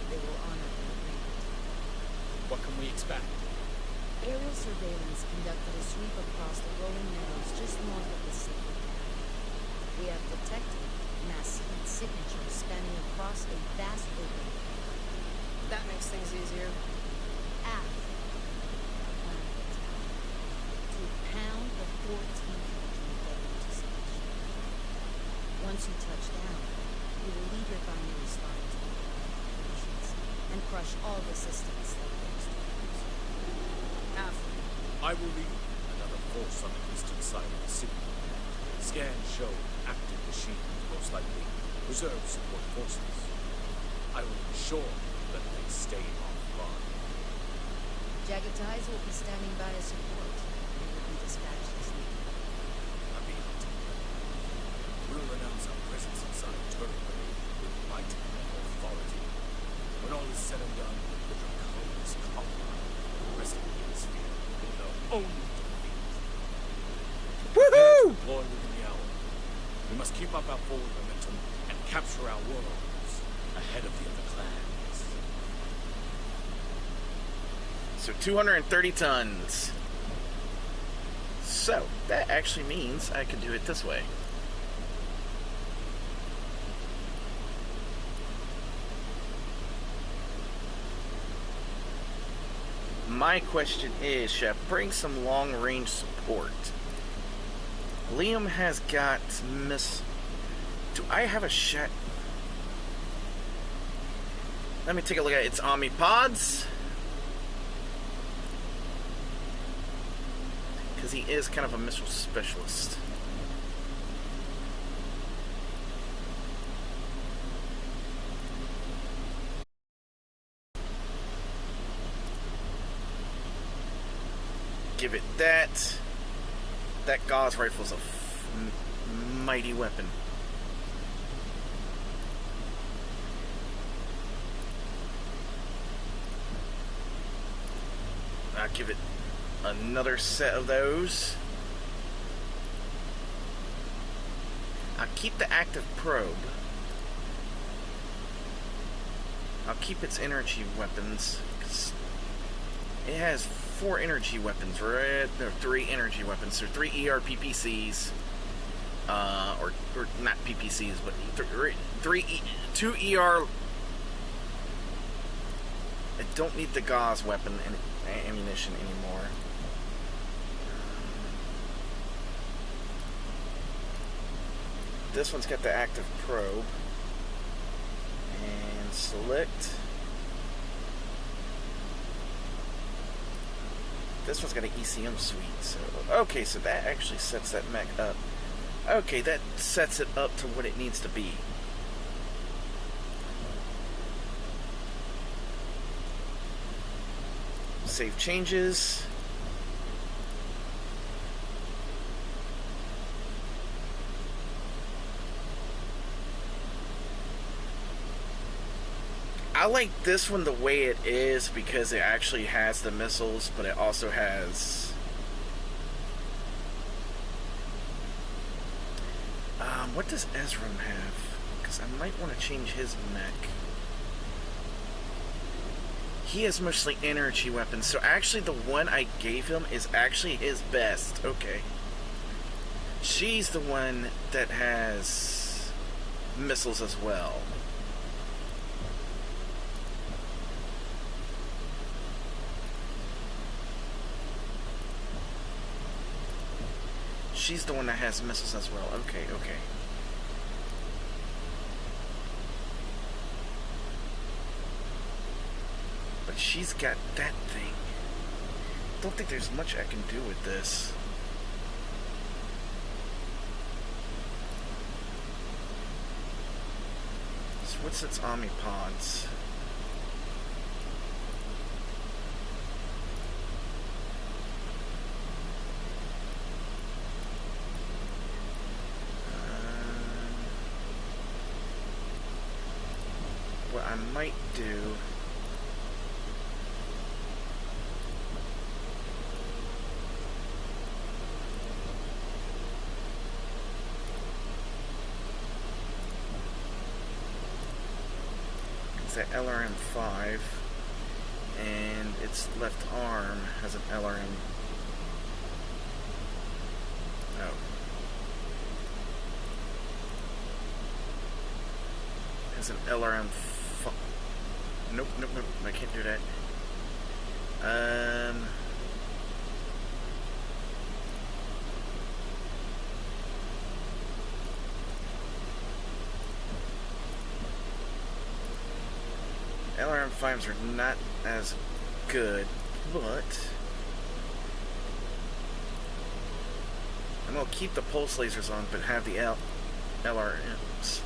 [SPEAKER 7] They will honor the agreement.
[SPEAKER 3] What can we expect?
[SPEAKER 7] Aerial surveillance conducted a sweep across the rolling meadows just north of the city. We have detected mass heat signatures spanning across a vast open.
[SPEAKER 10] That makes things easier.
[SPEAKER 7] Aft, to pound the 14th Legion Vega into submission. Once you touch down, you will lead your binary star into the operations and crush all resistance that goes to use.
[SPEAKER 10] Aft.
[SPEAKER 9] I will lead another force on the eastern side of the city. Scans show active machines, most likely reserve support forces. I will ensure that they stay offline.
[SPEAKER 7] Jagged Eyes will be standing by as support. They will be dispatched as needed.
[SPEAKER 9] We will announce our presence inside Turtle Bay with might and authority. When all is said and done, the Draconis Combine, the rest of the hemisphere, will know only defeat.
[SPEAKER 1] Woohoo!
[SPEAKER 9] Deploy within the hour. We must keep up our forward momentum and capture our worlds ahead of the other clans.
[SPEAKER 1] So 230 tons. So that actually means I can do it this way. My question is, should I bring some long-range support? Liam has got Do I have a shot? Let me take a look at its Omnipods. Because he is kind of a missile specialist. Give it that. That Gauss rifle is a mighty weapon. I'll give it another set of those. I'll keep the active probe. I'll keep its energy weapons, because it has 4 energy weapons, right? No, 3 energy weapons. So 3 ER-PPCs, or not PPCs, but 2 ER. I don't need the Gauss weapon and ammunition anymore. This one's got the active probe. And select. This one's got an ECM suite. So okay, so that actually sets that mech up. Okay, that sets it up to what it needs to be. Save changes. I like this one the way it is because it actually has the missiles, but it also has what does Ezram have? Because I might want to change his mech. He has mostly energy weapons, so actually the one I gave him is actually his best. Okay. She's the one that has missiles as well. She's the one that has missiles as well. Okay, okay. But she's got that thing. Don't think there's much I can do with this. So what's its omnipods? What I might do... that LRM-5, and its left arm has an LRM. Oh. Has an LRM. Nope, nope, nope. I can't do that. LRM-5s are not as good, but I'm going to keep the pulse lasers on, but have the LRMs.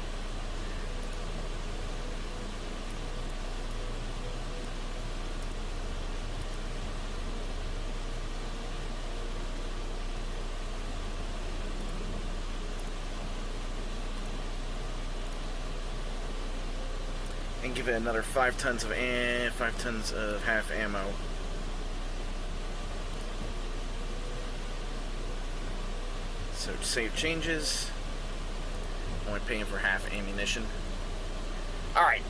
[SPEAKER 1] And give it another 5 tons of half ammo. So save changes. Only paying for half ammunition. All right.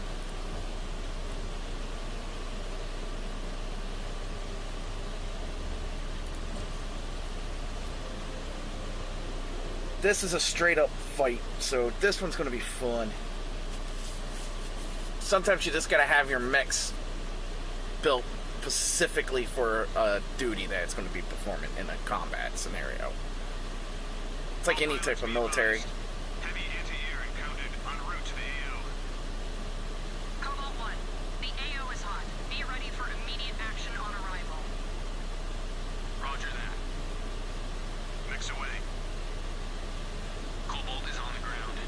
[SPEAKER 1] This is a straight up fight, so this one's going to be fun. Sometimes you just gotta have your mechs built specifically for a duty that it's going to be performing in a combat scenario. It's like any type of military.
[SPEAKER 3] Heavy anti-air encountered en route to the AO.
[SPEAKER 2] Cobalt 1, the AO is hot. Be ready for immediate action on arrival.
[SPEAKER 3] Roger that. Mix away. Cobalt is on the ground.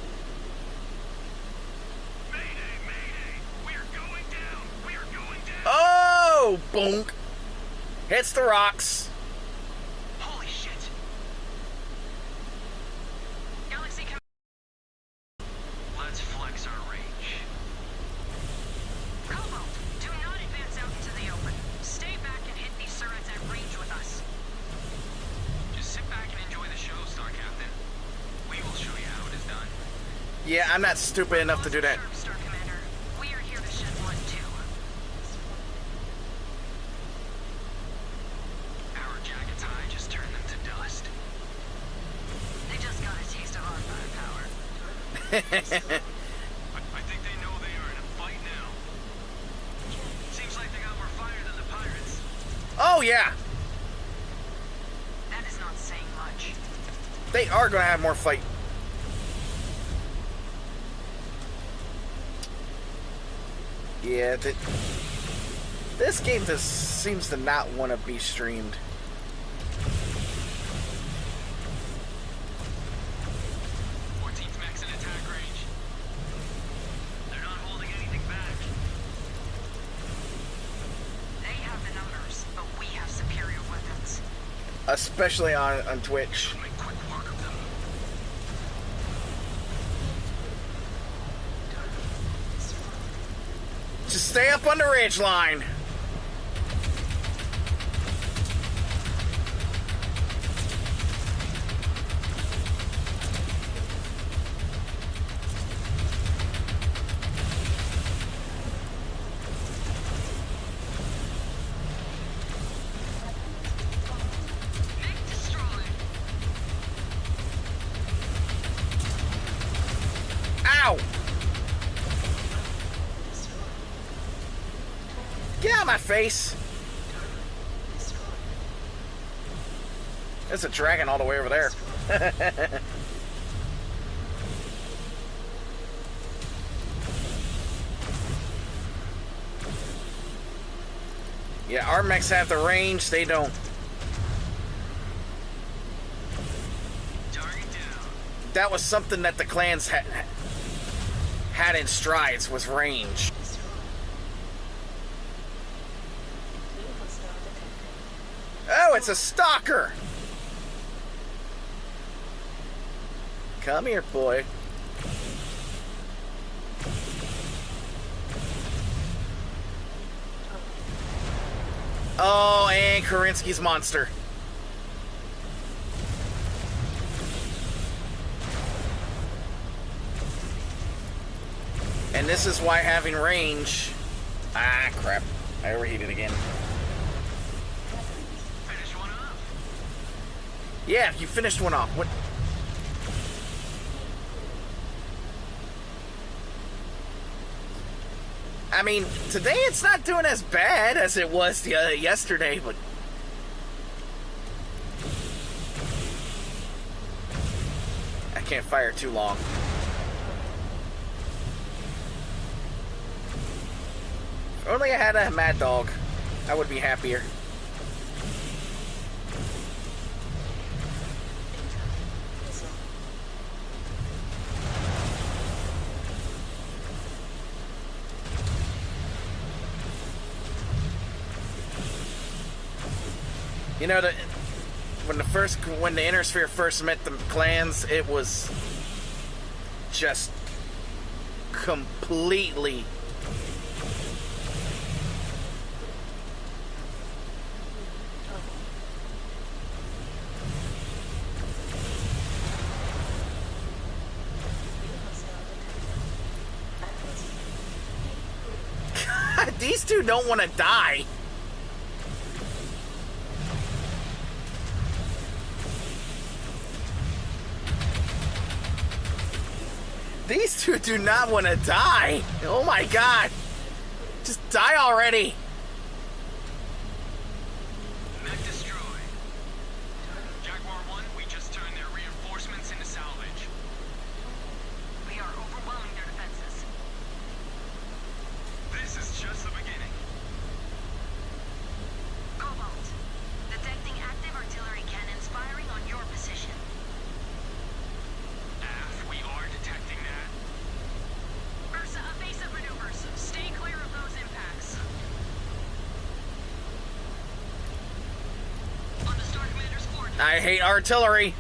[SPEAKER 3] Mayday, mayday! We are going down! We are going down!
[SPEAKER 1] Oh, bonk! Hits the rocks.
[SPEAKER 3] Holy shit!
[SPEAKER 2] Galaxy
[SPEAKER 3] Let's flex our range.
[SPEAKER 2] Cobalt, do not advance out into the open. Stay back and hit these turrets at range with us.
[SPEAKER 3] Just sit back and enjoy the show, Star Captain. We will show you how it is done.
[SPEAKER 1] Yeah, I'm not stupid enough to do that.
[SPEAKER 2] Sharp, Star Commander. We are here to shed blood too.
[SPEAKER 3] Our jacket's high just turned them to dust.
[SPEAKER 2] They just got a taste of our firepower.
[SPEAKER 3] I think they know they are in a fight now. Seems like they got more fire than the pirates.
[SPEAKER 1] Oh, yeah.
[SPEAKER 2] That is not saying much.
[SPEAKER 1] They are going to have more fight. Yeah, this game just seems to not want to be streamed.
[SPEAKER 3] Max in attack range. They're not holding anything back.
[SPEAKER 2] They have the numbers, but we have superior weapons.
[SPEAKER 1] Especially on Twitch.
[SPEAKER 3] Make quick work of them.
[SPEAKER 1] Just stay up on the ridge line. Ah, my face. There's a dragon all the way over there. Yeah, our mechs have the range, they don't. That was something that the clans had in strides, was range. Oh, it's a stalker! Come here, boy. Oh, and Karinsky's monster. And this is why having range... Ah, crap. I overheated again.
[SPEAKER 3] Finish one off.
[SPEAKER 1] Yeah, you finished one off. What? I mean, today it's not doing as bad as it was yesterday, but... I can't fire too long. If only I had a mad dog, I would be happier. You know, when the Inner Sphere first met the clans, it was just completely God, these two don't want to die. These two do not want to die. Oh my god. Just die already.
[SPEAKER 3] Mech destroyed. Jaguar 1, we just turned their reinforcements into salvage.
[SPEAKER 2] We are overwhelming their defenses.
[SPEAKER 3] This is just the beginning.
[SPEAKER 2] Cobalt, detecting active artillery cannons firing on your position.
[SPEAKER 3] We are detecting that.
[SPEAKER 2] Ursa, evasive maneuvers. Stay clear of those impacts. On the Star Commander's coordinates.
[SPEAKER 1] I hate artillery.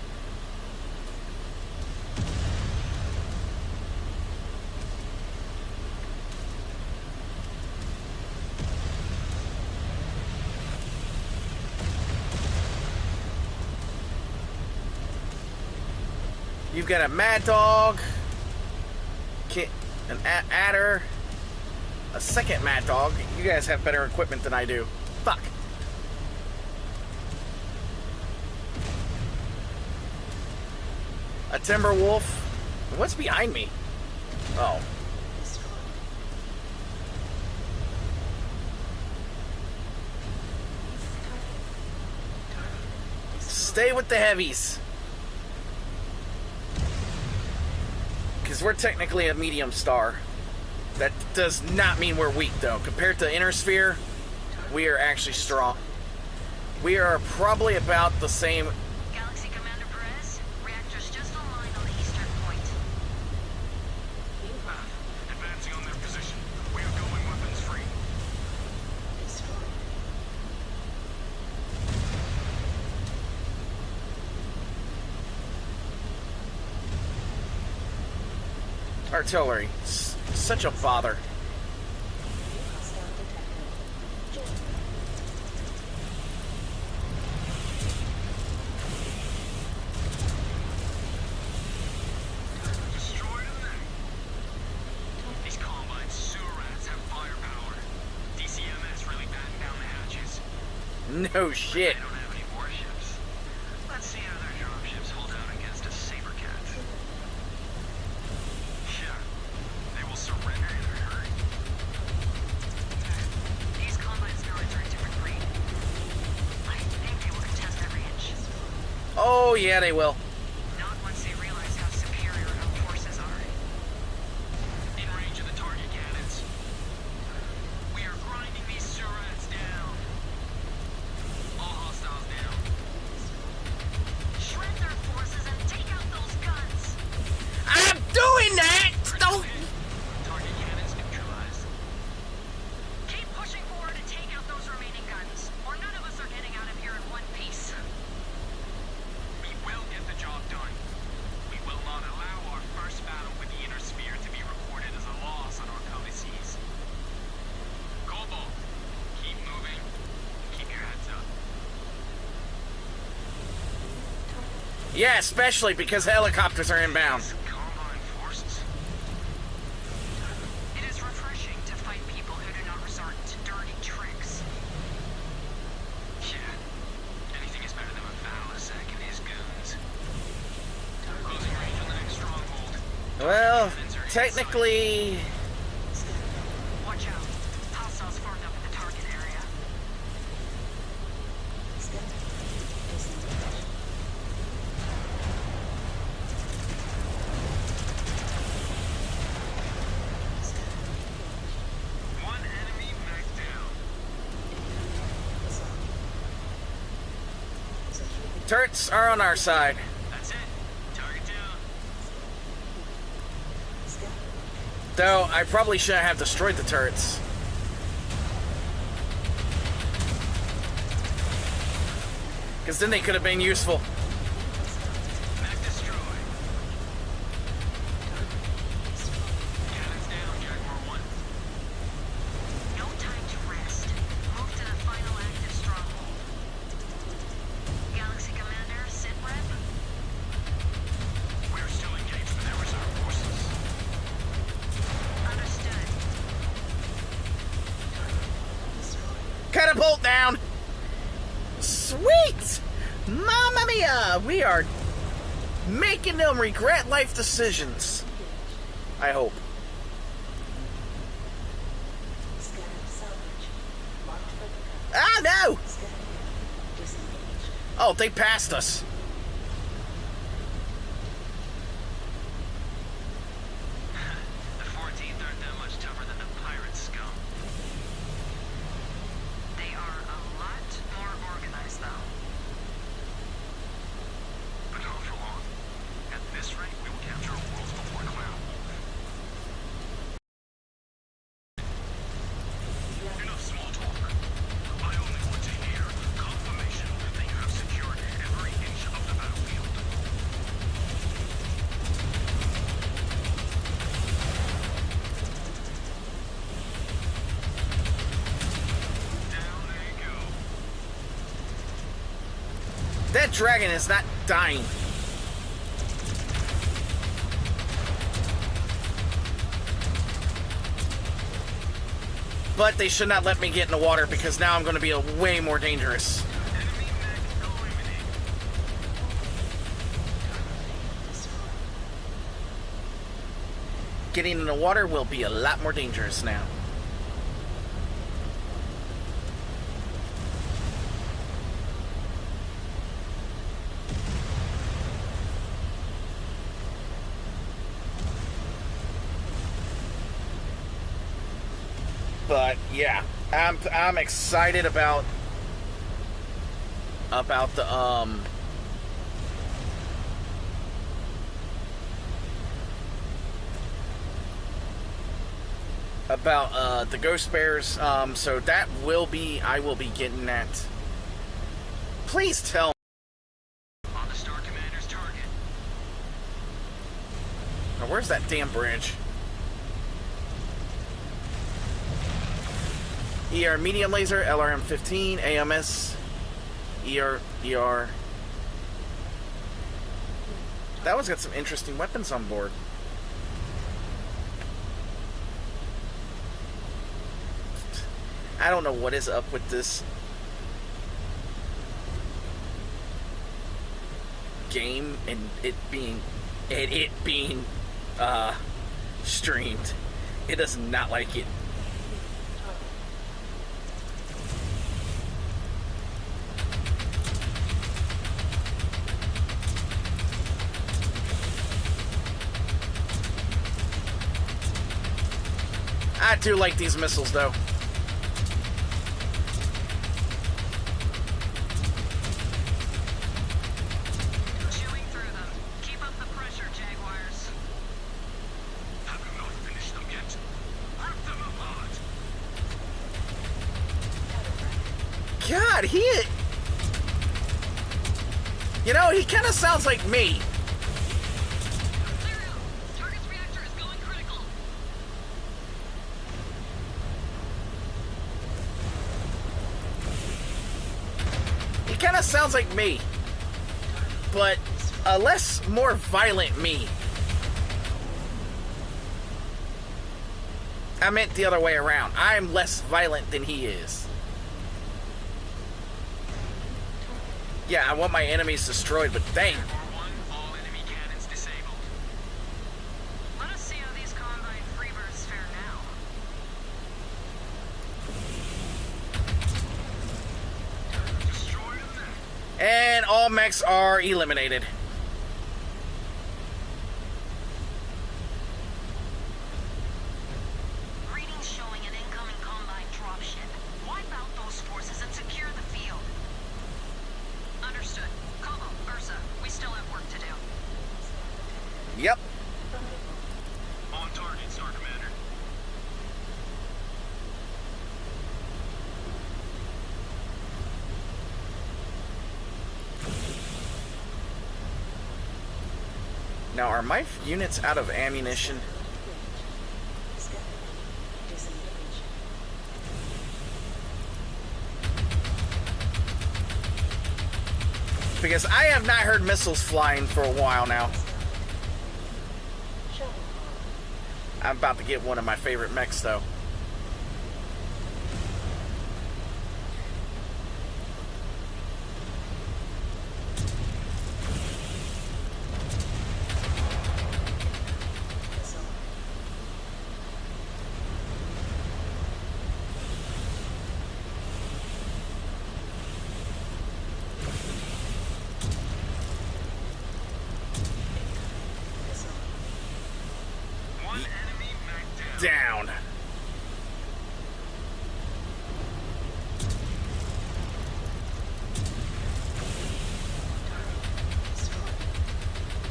[SPEAKER 1] You've got a mad dog, an adder, a second mad dog. You guys have better equipment than I do. Fuck. A timber wolf. What's behind me? Oh. Stay with the heavies. Because we're technically a medium star. That does not mean we're weak, though. Compared to Inner Sphere, we are actually strong. We are probably about the same.
[SPEAKER 2] Galaxy Commander Perez, reactors just online on the eastern point.
[SPEAKER 3] Advancing on their position. We are going weapons free.
[SPEAKER 1] Artillery. Such a bother.
[SPEAKER 3] Destroyed them. These Combine sewer rats have firepower. DCMS really batten down the hatches.
[SPEAKER 1] No shit.
[SPEAKER 3] They don't have any warships. Let's see how their dropships hold out against a Sabercat. Yeah, they will surrender in a hurry.
[SPEAKER 2] These Combine
[SPEAKER 1] Oh, yeah, they will.
[SPEAKER 2] Not once they realize how superior our forces are.
[SPEAKER 3] In range of the target cannons. We are grinding these surats down. All hostiles down.
[SPEAKER 2] Shred their forces and take out those guns.
[SPEAKER 1] I'm doing that! Don't...
[SPEAKER 3] Target cannons neutralized.
[SPEAKER 2] Keep pushing forward and take out those remaining guns, or none of us are getting out of here in one piece.
[SPEAKER 3] We will get the job done. We will not allow our first battle with the inner sphere to be recorded as a loss on our codices. Cobalt, keep moving. Keep your heads up.
[SPEAKER 1] Yeah, especially because helicopters are inbound.
[SPEAKER 3] Combine forces.
[SPEAKER 2] It is refreshing to fight people who do not resort to dirty tricks.
[SPEAKER 3] Yeah. Anything is better than Mepharsac and his goons. Closing range on the next stronghold.
[SPEAKER 1] Well, technically...
[SPEAKER 2] Watch out. Hostiles formed up in the target area.
[SPEAKER 3] One enemy mech down.
[SPEAKER 1] Turrets are on our side.
[SPEAKER 3] That's it. Target down.
[SPEAKER 1] Though, I probably shouldn't have destroyed the turrets. Because then they could have been useful.
[SPEAKER 3] Mech destroyed. Cannons down, Jaguar 1.
[SPEAKER 2] No time to rest. Move to the final active stronghold. Galaxy Commander, sit rep.
[SPEAKER 3] We are still engaged with our reserve forces.
[SPEAKER 2] Understood.
[SPEAKER 1] Catapult down! Sweet! Mamma mia! We are making them regret life decisions. I hope. Ah, no! Oh, they passed us.
[SPEAKER 3] The 14th aren't that much tougher than the pirate scum.
[SPEAKER 2] They are a lot more organized, though.
[SPEAKER 3] But not for long. At this rate, we will capture worlds before Clown Wolf. Enough small talk. I only want to hear confirmation that you have secured every inch of the battlefield. Down they go.
[SPEAKER 1] That dragon is not dying. But they should not let me get in the water because now I'm going to be way more dangerous.
[SPEAKER 3] Enemy mech eliminated.
[SPEAKER 1] Getting in the water will be a lot more dangerous now. But yeah, I'm excited about the the Ghost Bears. So that will be, I will be getting that. Please tell me.
[SPEAKER 3] On the Star Commander's target.
[SPEAKER 1] Now, where's that damn bridge? ER medium laser, LRM 15, AMS, ER. That one's got some interesting weapons on board. I don't know what is up with this game and it being streamed. It does not like it. do like these missiles, though.
[SPEAKER 2] Chewing through them. Keep up the pressure, Jaguars.
[SPEAKER 6] Have you not finished them yet? Rip them apart!
[SPEAKER 1] God, you know, he kind of sounds like me.
[SPEAKER 2] Clear out. Target's reactor is going critical.
[SPEAKER 1] He kind of sounds like me, but a less, more violent me. I meant the other way around. I'm less violent than he is. Yeah, I want my enemies destroyed, but dang.
[SPEAKER 3] Jaguar 1, all enemy cannons disabled.
[SPEAKER 2] Let us see how these Combine Freebirds fare now.
[SPEAKER 6] Destroy them.
[SPEAKER 1] And all mechs are eliminated.
[SPEAKER 2] Readings showing an incoming Combine dropship. Wipe out those forces and secure the field. Understood. Como, Ursa, we still have work to do.
[SPEAKER 1] Yep.
[SPEAKER 3] On target, Star Commander.
[SPEAKER 1] Now, are my units out of ammunition? Because I have not heard missiles flying for a while now. I'm about to get one of my favorite mechs, though.
[SPEAKER 3] One enemy mech
[SPEAKER 1] Down.
[SPEAKER 3] down.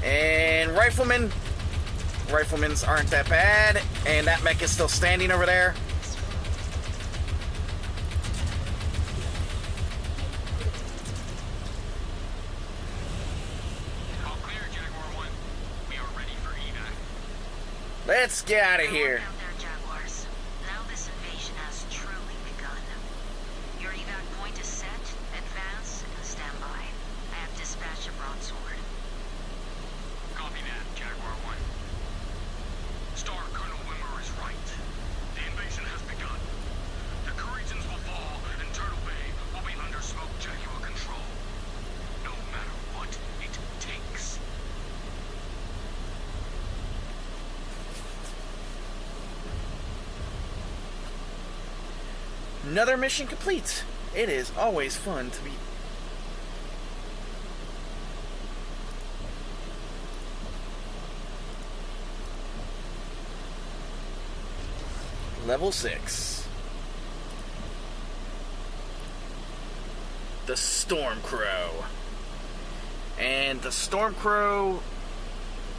[SPEAKER 1] And riflemen. Riflemen's aren't that bad. And that mech is still standing over there.
[SPEAKER 3] All clear, Jaguar 1. We are ready for evac.
[SPEAKER 1] Let's get out of
[SPEAKER 2] Good
[SPEAKER 1] here.
[SPEAKER 2] work out there, Jaguars. Now this invasion has truly begun. Your evac point is set, advance, and stand by. I have dispatched a broadsword.
[SPEAKER 3] Copy that, Jaguar 1. Star Colonel Wimmer is right. The invasion has begun. The Corinthians will fall, and Turtle Bay will be under smoke Jaguar control. No matter what it takes.
[SPEAKER 1] Another mission complete. It is always fun to be... Level 6. The Stormcrow. And the Stormcrow...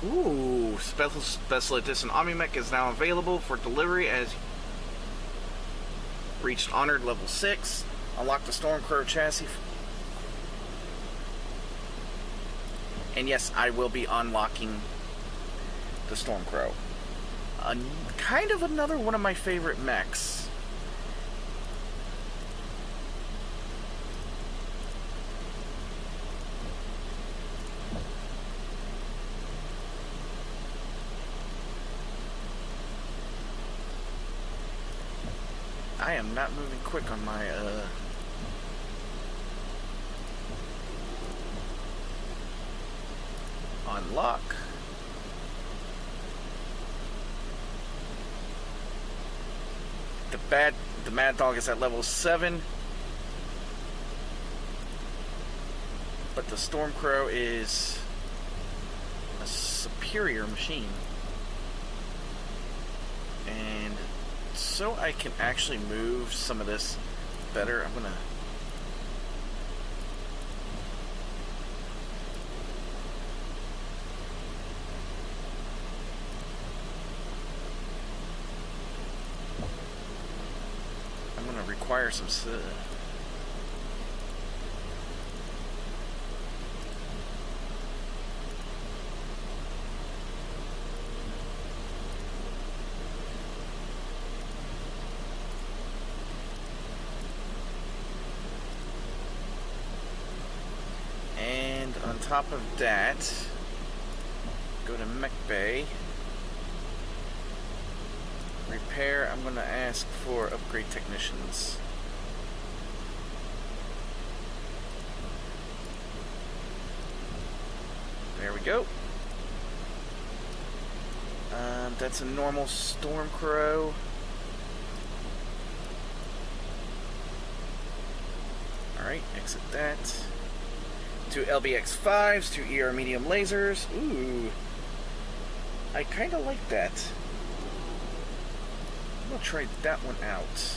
[SPEAKER 1] Ooh, special edition Omni-Mech is now available for delivery as... Reached Honored Level 6. Unlock the Stormcrow chassis. And yes, I will be unlocking the Stormcrow. Kind of another one of my favorite mechs. I am not moving quick on my, unlock. The Mad Dog is at level 7. But the Stormcrow is a superior machine. And so I can actually move some of this better, I'm gonna... require some... And on top of that, go to Mech Bay. Repair, I'm going to ask for upgrade technicians. There we go. That's a normal Stormcrow. Alright, exit that. 2 LBX5s, 2 ER medium lasers. Ooh. I kind of like that. I'm going to try that one out.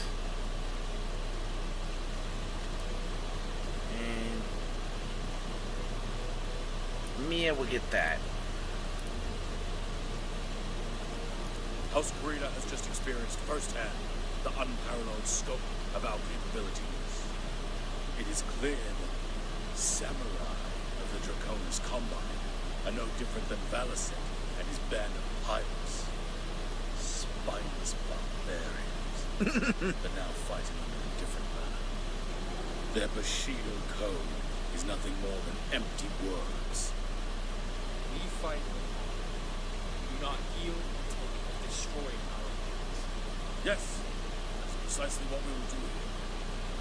[SPEAKER 1] And Mia will get that.
[SPEAKER 6] House Karina has just experienced firsthand the unparalleled scope of our capabilities. It is clear that Samurai of the Draconis Combine are no different than Valasek and his band of pirates. Spineless barbarians, but now fighting under a different banner. Their Bushido code is nothing more than empty words.
[SPEAKER 11] We fight with honor. We do not yield until we have destroyed our enemies.
[SPEAKER 6] Yes, that's precisely what we will do here.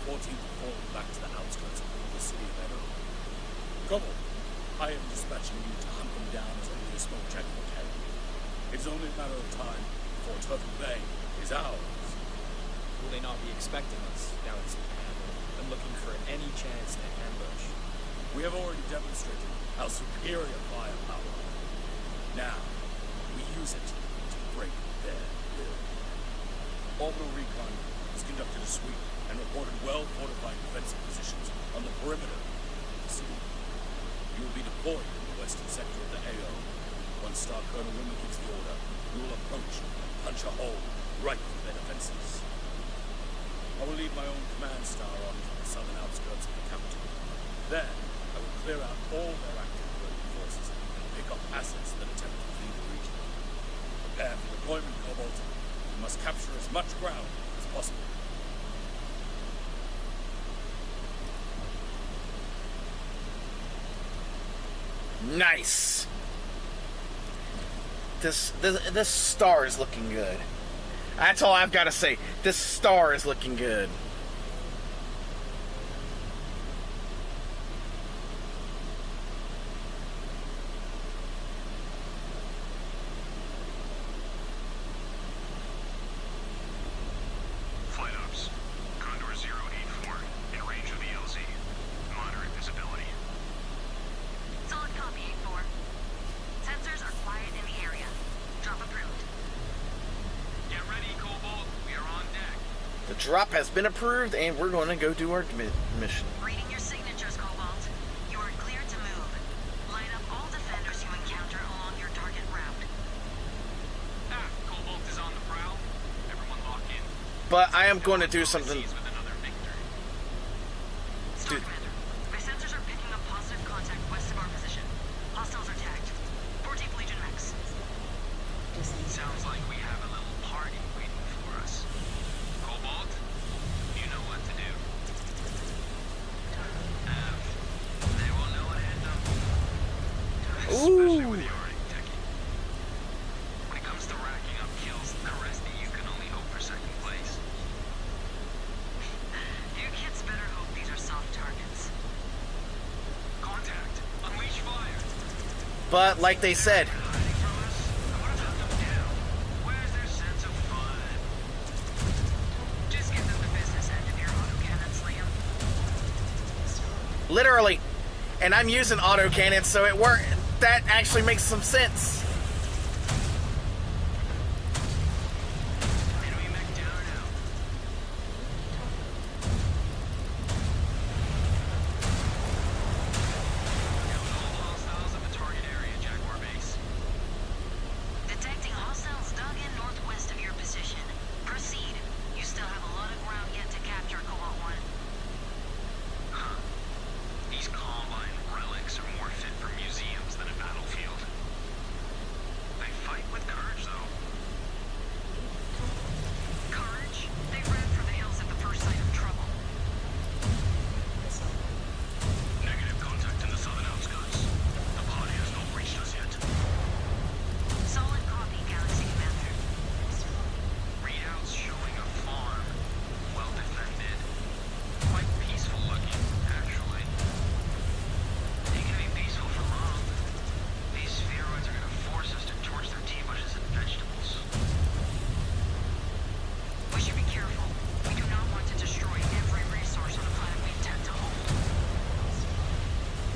[SPEAKER 6] 14th falling back to the outskirts of the city of Edo. Kobold, I am dispatching you to hunt them down as only a smoke jacket can. It's only a matter of time before Turtle Bay is ours.
[SPEAKER 11] Will they not be expecting us now in September and looking for any chance to ambush?
[SPEAKER 6] We have already demonstrated our superior firepower. Now, we use it to break their will. Orbital Recon has conducted a sweep and reported well-fortified defensive positions on the perimeter of the city. You will be deployed in the western sector of the AO. Once Star Colonel Rimmer gives the order, we will approach and punch a hole right through their defenses. I will lead my own command star on from the southern outskirts of the capital. Then, I will clear out all their active guerrilla forces and pick up assets that attempt to flee the region. Prepare for deployment, Cobalt. We must capture as much ground as possible.
[SPEAKER 1] Nice. This star is looking good. That's all I've got to say. This star is looking good.
[SPEAKER 3] Flight ops. Condor 084 in range of the LZ. Moderate visibility.
[SPEAKER 2] Solid copy, 8-4. Sensors are quiet in the area. Drop approved.
[SPEAKER 3] Get ready, Cobalt. We are on deck.
[SPEAKER 1] The drop has been approved, and we're going to go do our mission.
[SPEAKER 2] Reading your signatures, Cobalt. You are clear to move. Light up all defenders you encounter along your target route.
[SPEAKER 3] Ah, Cobalt is on the prowl. Everyone lock in.
[SPEAKER 1] But I am going to do something.
[SPEAKER 3] Overseas with another victory.
[SPEAKER 2] Star Commander, my sensors are picking up positive contact west of our position. Hostiles are tagged. 14th Legion Max.
[SPEAKER 3] Sounds like we have a little party waiting for us. Cobalt, you know what to do. They will know what hit them. Especially with the Arctic techie. When it comes to racking up kills, the rest of you can only hope for second place.
[SPEAKER 2] You kids better hope these are soft targets.
[SPEAKER 3] Contact. Unleash fire.
[SPEAKER 1] But like they said,
[SPEAKER 3] Hiding from us? I would have shut them down. Where's their sense of fun?
[SPEAKER 2] Just give them the business end of your autocannons, Liam.
[SPEAKER 1] literally, and I'm using autocannon, so it worked. That actually makes some sense.
[SPEAKER 3] Enemy mech down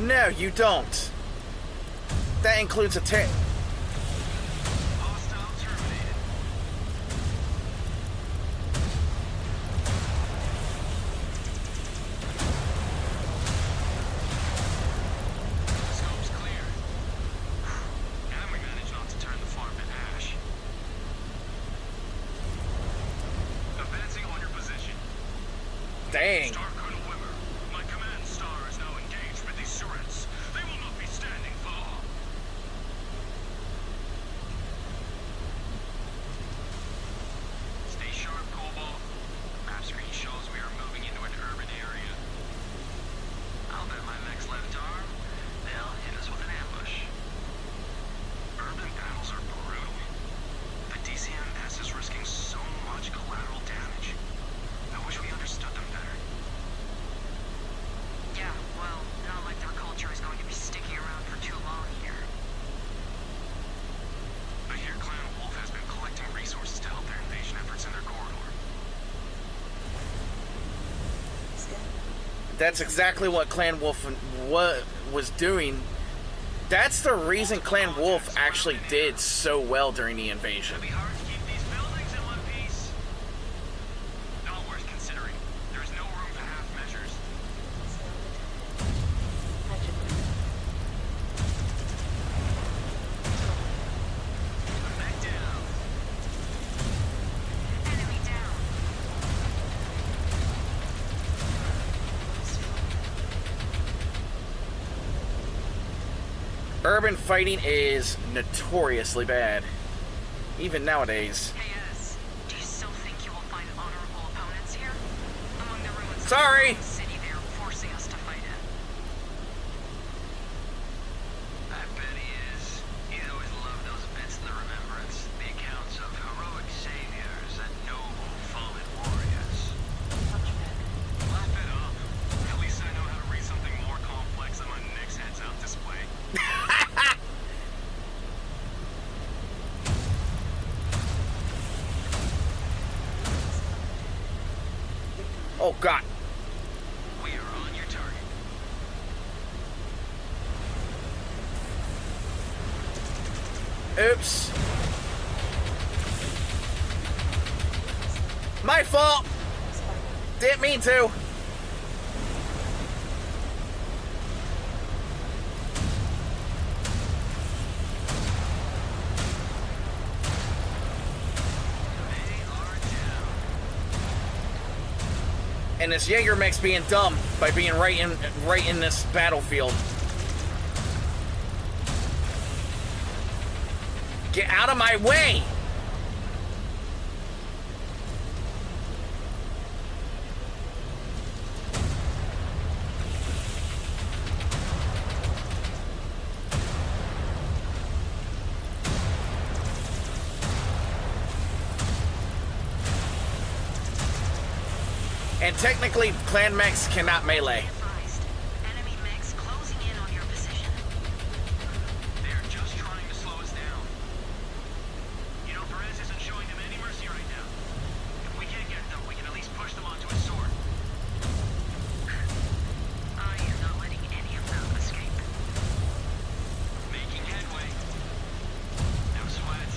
[SPEAKER 1] No, you don't. That includes a
[SPEAKER 3] Hostile terminated. Scope's clear. And we managed not to turn the farm to ash. Advancing on your position.
[SPEAKER 1] Dang.
[SPEAKER 3] Star Colonel Wimmer, my command star is now engaged with these Surets. They will not be standing for long. Stay sharp, Cobalt. Map screen shows we are moving into an urban area. I'll bet my next left arm, they'll hit us with an ambush. Urban battles are brutal. The DCMS is risking so much collateral damage. I wish we understood them better.
[SPEAKER 2] Yeah, well, not like their culture is going to be sticking around for too long here.
[SPEAKER 3] I hear Clan Wolf has been collecting resources to help their invasion efforts in their corridor.
[SPEAKER 1] That's exactly what Clan Wolf was doing. That's the reason Clan Wolf actually did so well during the invasion.
[SPEAKER 3] It'll be hard to keep these buildings in one piece. Not worth considering. There's no room for half measures. Back down.
[SPEAKER 2] Enemy down.
[SPEAKER 1] Urban fighting is notoriously bad, even nowadays.
[SPEAKER 2] KS, do you still think you will find honorable opponents here? Among the ruins
[SPEAKER 1] Sorry.
[SPEAKER 2] of the city they are forcing us to fight in.
[SPEAKER 3] I bet he is. He's always loved those bits of the remembrance. The accounts of heroic saviors and noble fallen warriors. Laugh it up. At least I know how to read something more complex than my Knicks heads out display.
[SPEAKER 1] Oh God.
[SPEAKER 3] We are on your target.
[SPEAKER 1] Oops. My fault. Didn't mean to. And this Jaeger mech's being dumb by being right in this battlefield. Get out of my way! And technically, clan mechs cannot melee.
[SPEAKER 2] Advised. Enemy mechs closing in on your position.
[SPEAKER 3] They're just trying to slow us down. You know, Perez isn't showing them any mercy right now. If we can't get them, we can at least push them onto his sword.
[SPEAKER 2] I am not letting any of them escape.
[SPEAKER 3] Making headway. No sweat.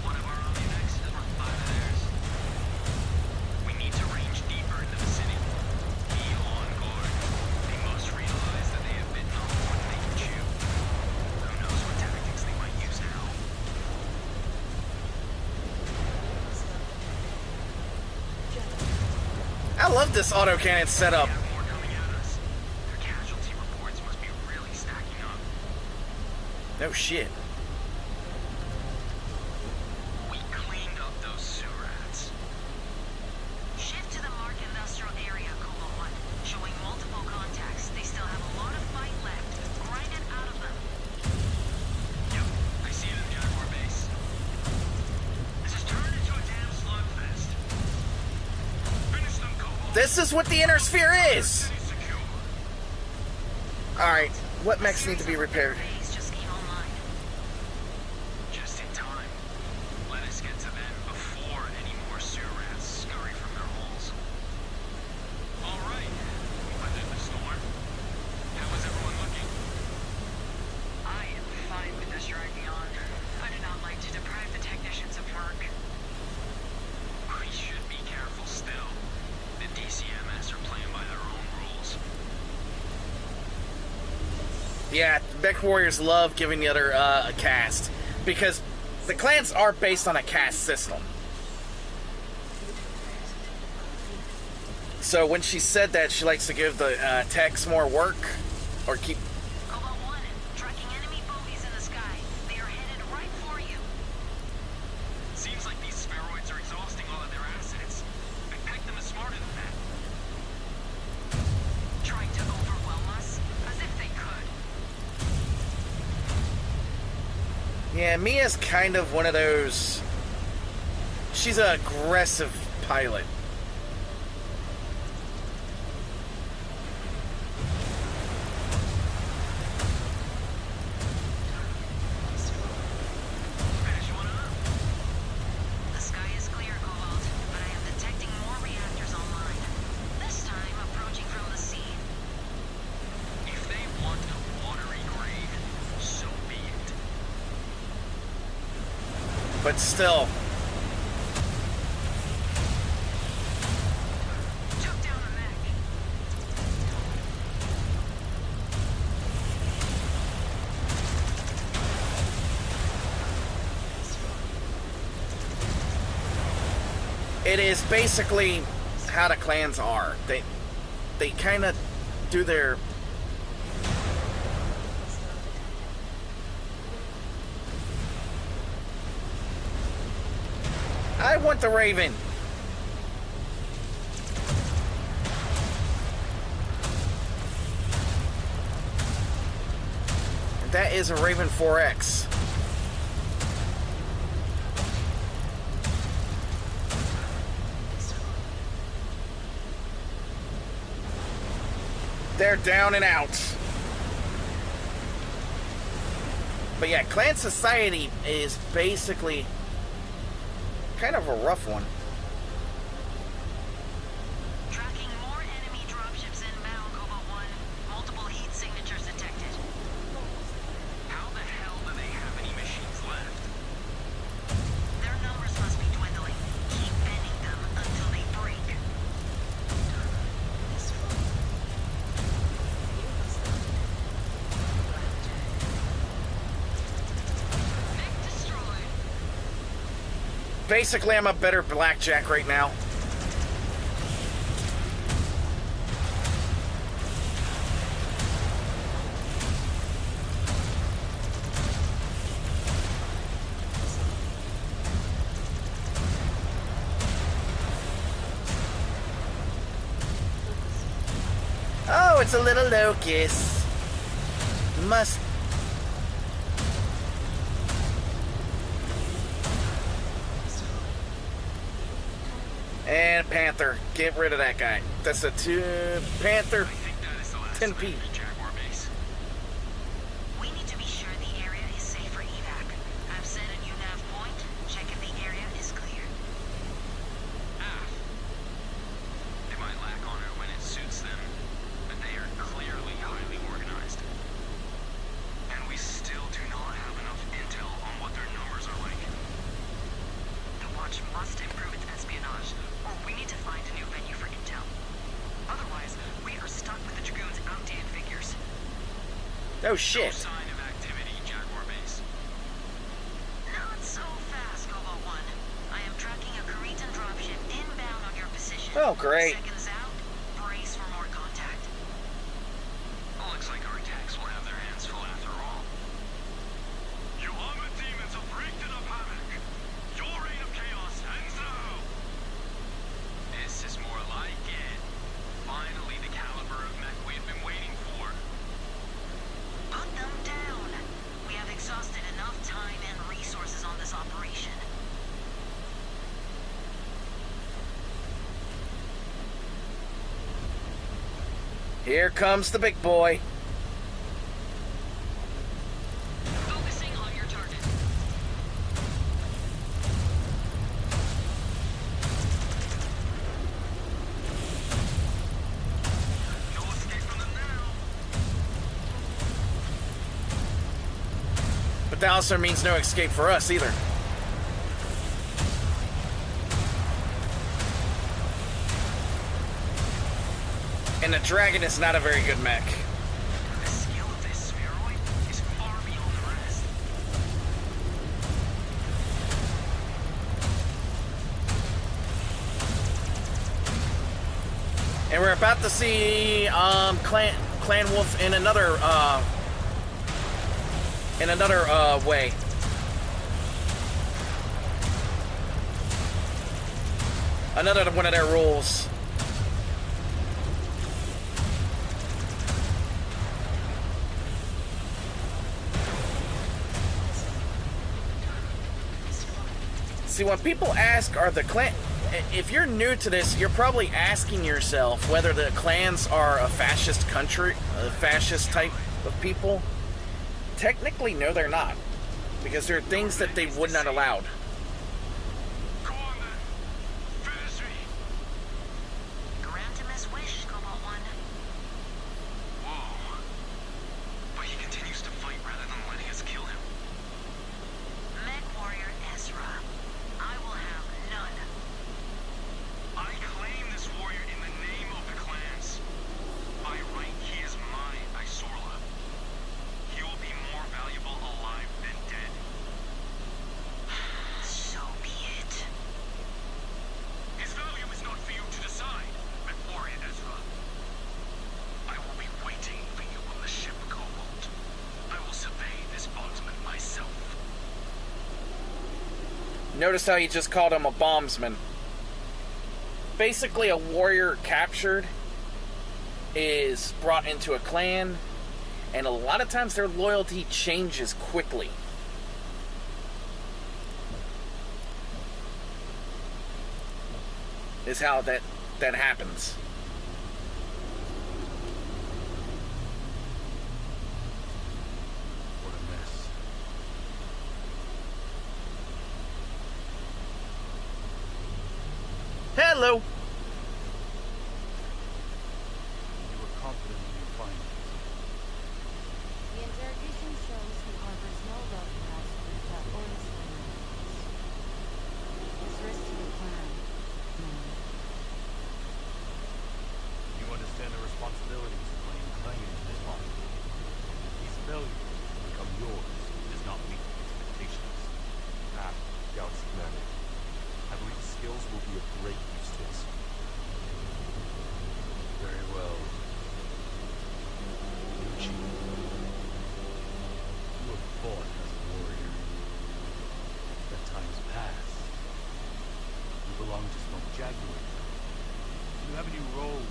[SPEAKER 3] One of our army mechs is worth 5 of theirs. We need to range deeper into the city. Be on guard. They must realize that they have bitten off more than they can chew. Who knows what tactics they might use now.
[SPEAKER 1] I love this autocannon setup.
[SPEAKER 3] They have more coming at us. Their casualty reports must be really stacking up.
[SPEAKER 1] No shit.
[SPEAKER 3] We cleaned up those Surats.
[SPEAKER 2] Shift to the Mark Industrial Area, Cobalt 1. Showing multiple contacts. They still have a lot of fight left. Grind it out of them.
[SPEAKER 3] Yep, I see it in the Jaguar base. This has turned into a damn slugfest. Finish them, Cobalt.
[SPEAKER 1] This is what the inner sphere is.
[SPEAKER 3] City secure.
[SPEAKER 1] Alright, what mechs need to be repaired?
[SPEAKER 2] Base just came online.
[SPEAKER 3] Just in time. Let us get to them before any more Surats scurry from their holes. All right, we weathered the storm. How is everyone looking?
[SPEAKER 1] Yeah, mech warriors love giving the other a caste because the clans are based on a caste system. So when she said that, she likes to give the techs more work or keep.
[SPEAKER 2] Cobalt 1, tracking enemy bogies in the sky. They are headed right for you.
[SPEAKER 3] Seems like these spheroids are exhausting all of their assets. I pegged them as smarter than that.
[SPEAKER 2] Trying to overwhelm us, as if they could.
[SPEAKER 1] Yeah, Mia's kind of one of those. She's an aggressive pilot.
[SPEAKER 3] Finish one up.
[SPEAKER 2] The sky is clear, Cobalt, but I am detecting more reactors online. This time approaching from the sea.
[SPEAKER 3] If they want a watery grave, so be it.
[SPEAKER 1] But still,
[SPEAKER 2] Took down a mech.
[SPEAKER 1] it is basically how the clans are. They kind of do their. I want the Raven. And that is a Raven 4X. They're down and out. But yeah, clan society is basically kind of a rough one.
[SPEAKER 2] Tracking more enemy dropships inbound, Cobalt 1. Multiple heat signatures detected.
[SPEAKER 3] How the hell do they have any machines left?
[SPEAKER 2] Their numbers must be dwindling. Keep bending them until they break. Mech destroyed.
[SPEAKER 1] Basically, I'm a better blackjack right now. Oh, it's a little locust. Must. And Panther. Get rid of that guy. That's a 2 Panther.
[SPEAKER 3] I think that is the last
[SPEAKER 1] 10
[SPEAKER 3] of
[SPEAKER 1] P.
[SPEAKER 3] the Jaguar base.
[SPEAKER 2] We need to be sure the area is safe for evac. I've set a new nav point. Check if the area is clear.
[SPEAKER 3] They might lack on it when it suits them, but they are clearly highly organized. And we still do not have enough intel on what their numbers are like.
[SPEAKER 2] The watch must improve its espionage, or we need to find a new venue for intel. Otherwise, we are stuck with the Dragoon's outdated figures.
[SPEAKER 1] Oh
[SPEAKER 3] No
[SPEAKER 1] shit.
[SPEAKER 3] sign of activity, Jaguar base.
[SPEAKER 2] Not so fast, Cobalt 1. I am tracking a Cretan dropship inbound on your position.
[SPEAKER 1] Oh, great.
[SPEAKER 2] Seconds out, brace for more contact.
[SPEAKER 3] Well, looks like our attacks will have their hands full after all. You armored demons have wreaked enough havoc. Your reign of chaos ends now. This is more like it. Finally, the caliber of mech we've been waiting for.
[SPEAKER 2] Put them down. We have exhausted enough time and resources on this operation.
[SPEAKER 1] Here comes the big boy.
[SPEAKER 2] Focusing on your target.
[SPEAKER 3] No escape from them now.
[SPEAKER 1] But that also means no escape for us either. And the dragon is not a very good mech.
[SPEAKER 3] The skill of this spheroid
[SPEAKER 1] And we're about to see Clan Wolf in another way. Another one of their rules. See, when people ask, are the clan... If you're new to this, you're probably asking yourself whether the clans are a fascist country, a fascist type of people. Technically, no, they're not. Because there are things that they would not allow.
[SPEAKER 3] Go on then. Finish me.
[SPEAKER 2] Grant him his wish, Cobalt One.
[SPEAKER 3] Whoa. But he continues to fight rather than letting us kill him.
[SPEAKER 2] mechwarrior Ezra. I will have none.
[SPEAKER 3] I claim this warrior in the name of the clans. By right, he is my Isorla. He will be more valuable alive than dead.
[SPEAKER 2] So be it.
[SPEAKER 3] His value is not for you to decide, mechwarrior Ezra. I will be waiting for you on the ship, Cobalt. I will survey this bondsman myself.
[SPEAKER 1] Notice how he just called him a bombsman. Basically, a warrior captured is brought into a clan, and a lot of times their loyalty changes quickly. Is how that happens.
[SPEAKER 8] What a mess.
[SPEAKER 1] Hello.
[SPEAKER 8] You were confident in your findings.
[SPEAKER 7] The interrogation shows he harbors no love for Absoluta or his family. His risk to the clan, none.
[SPEAKER 9] You understand the responsibilities of laying claim to this bond. These failures to become yours does not meet expectations.
[SPEAKER 8] Galaxy Commander, I believe the skills will be of great use to us. Very well. Yuchi, you have fought as a warrior. That time's past. You belong to Smoke Jaguar.
[SPEAKER 9] You have a new role.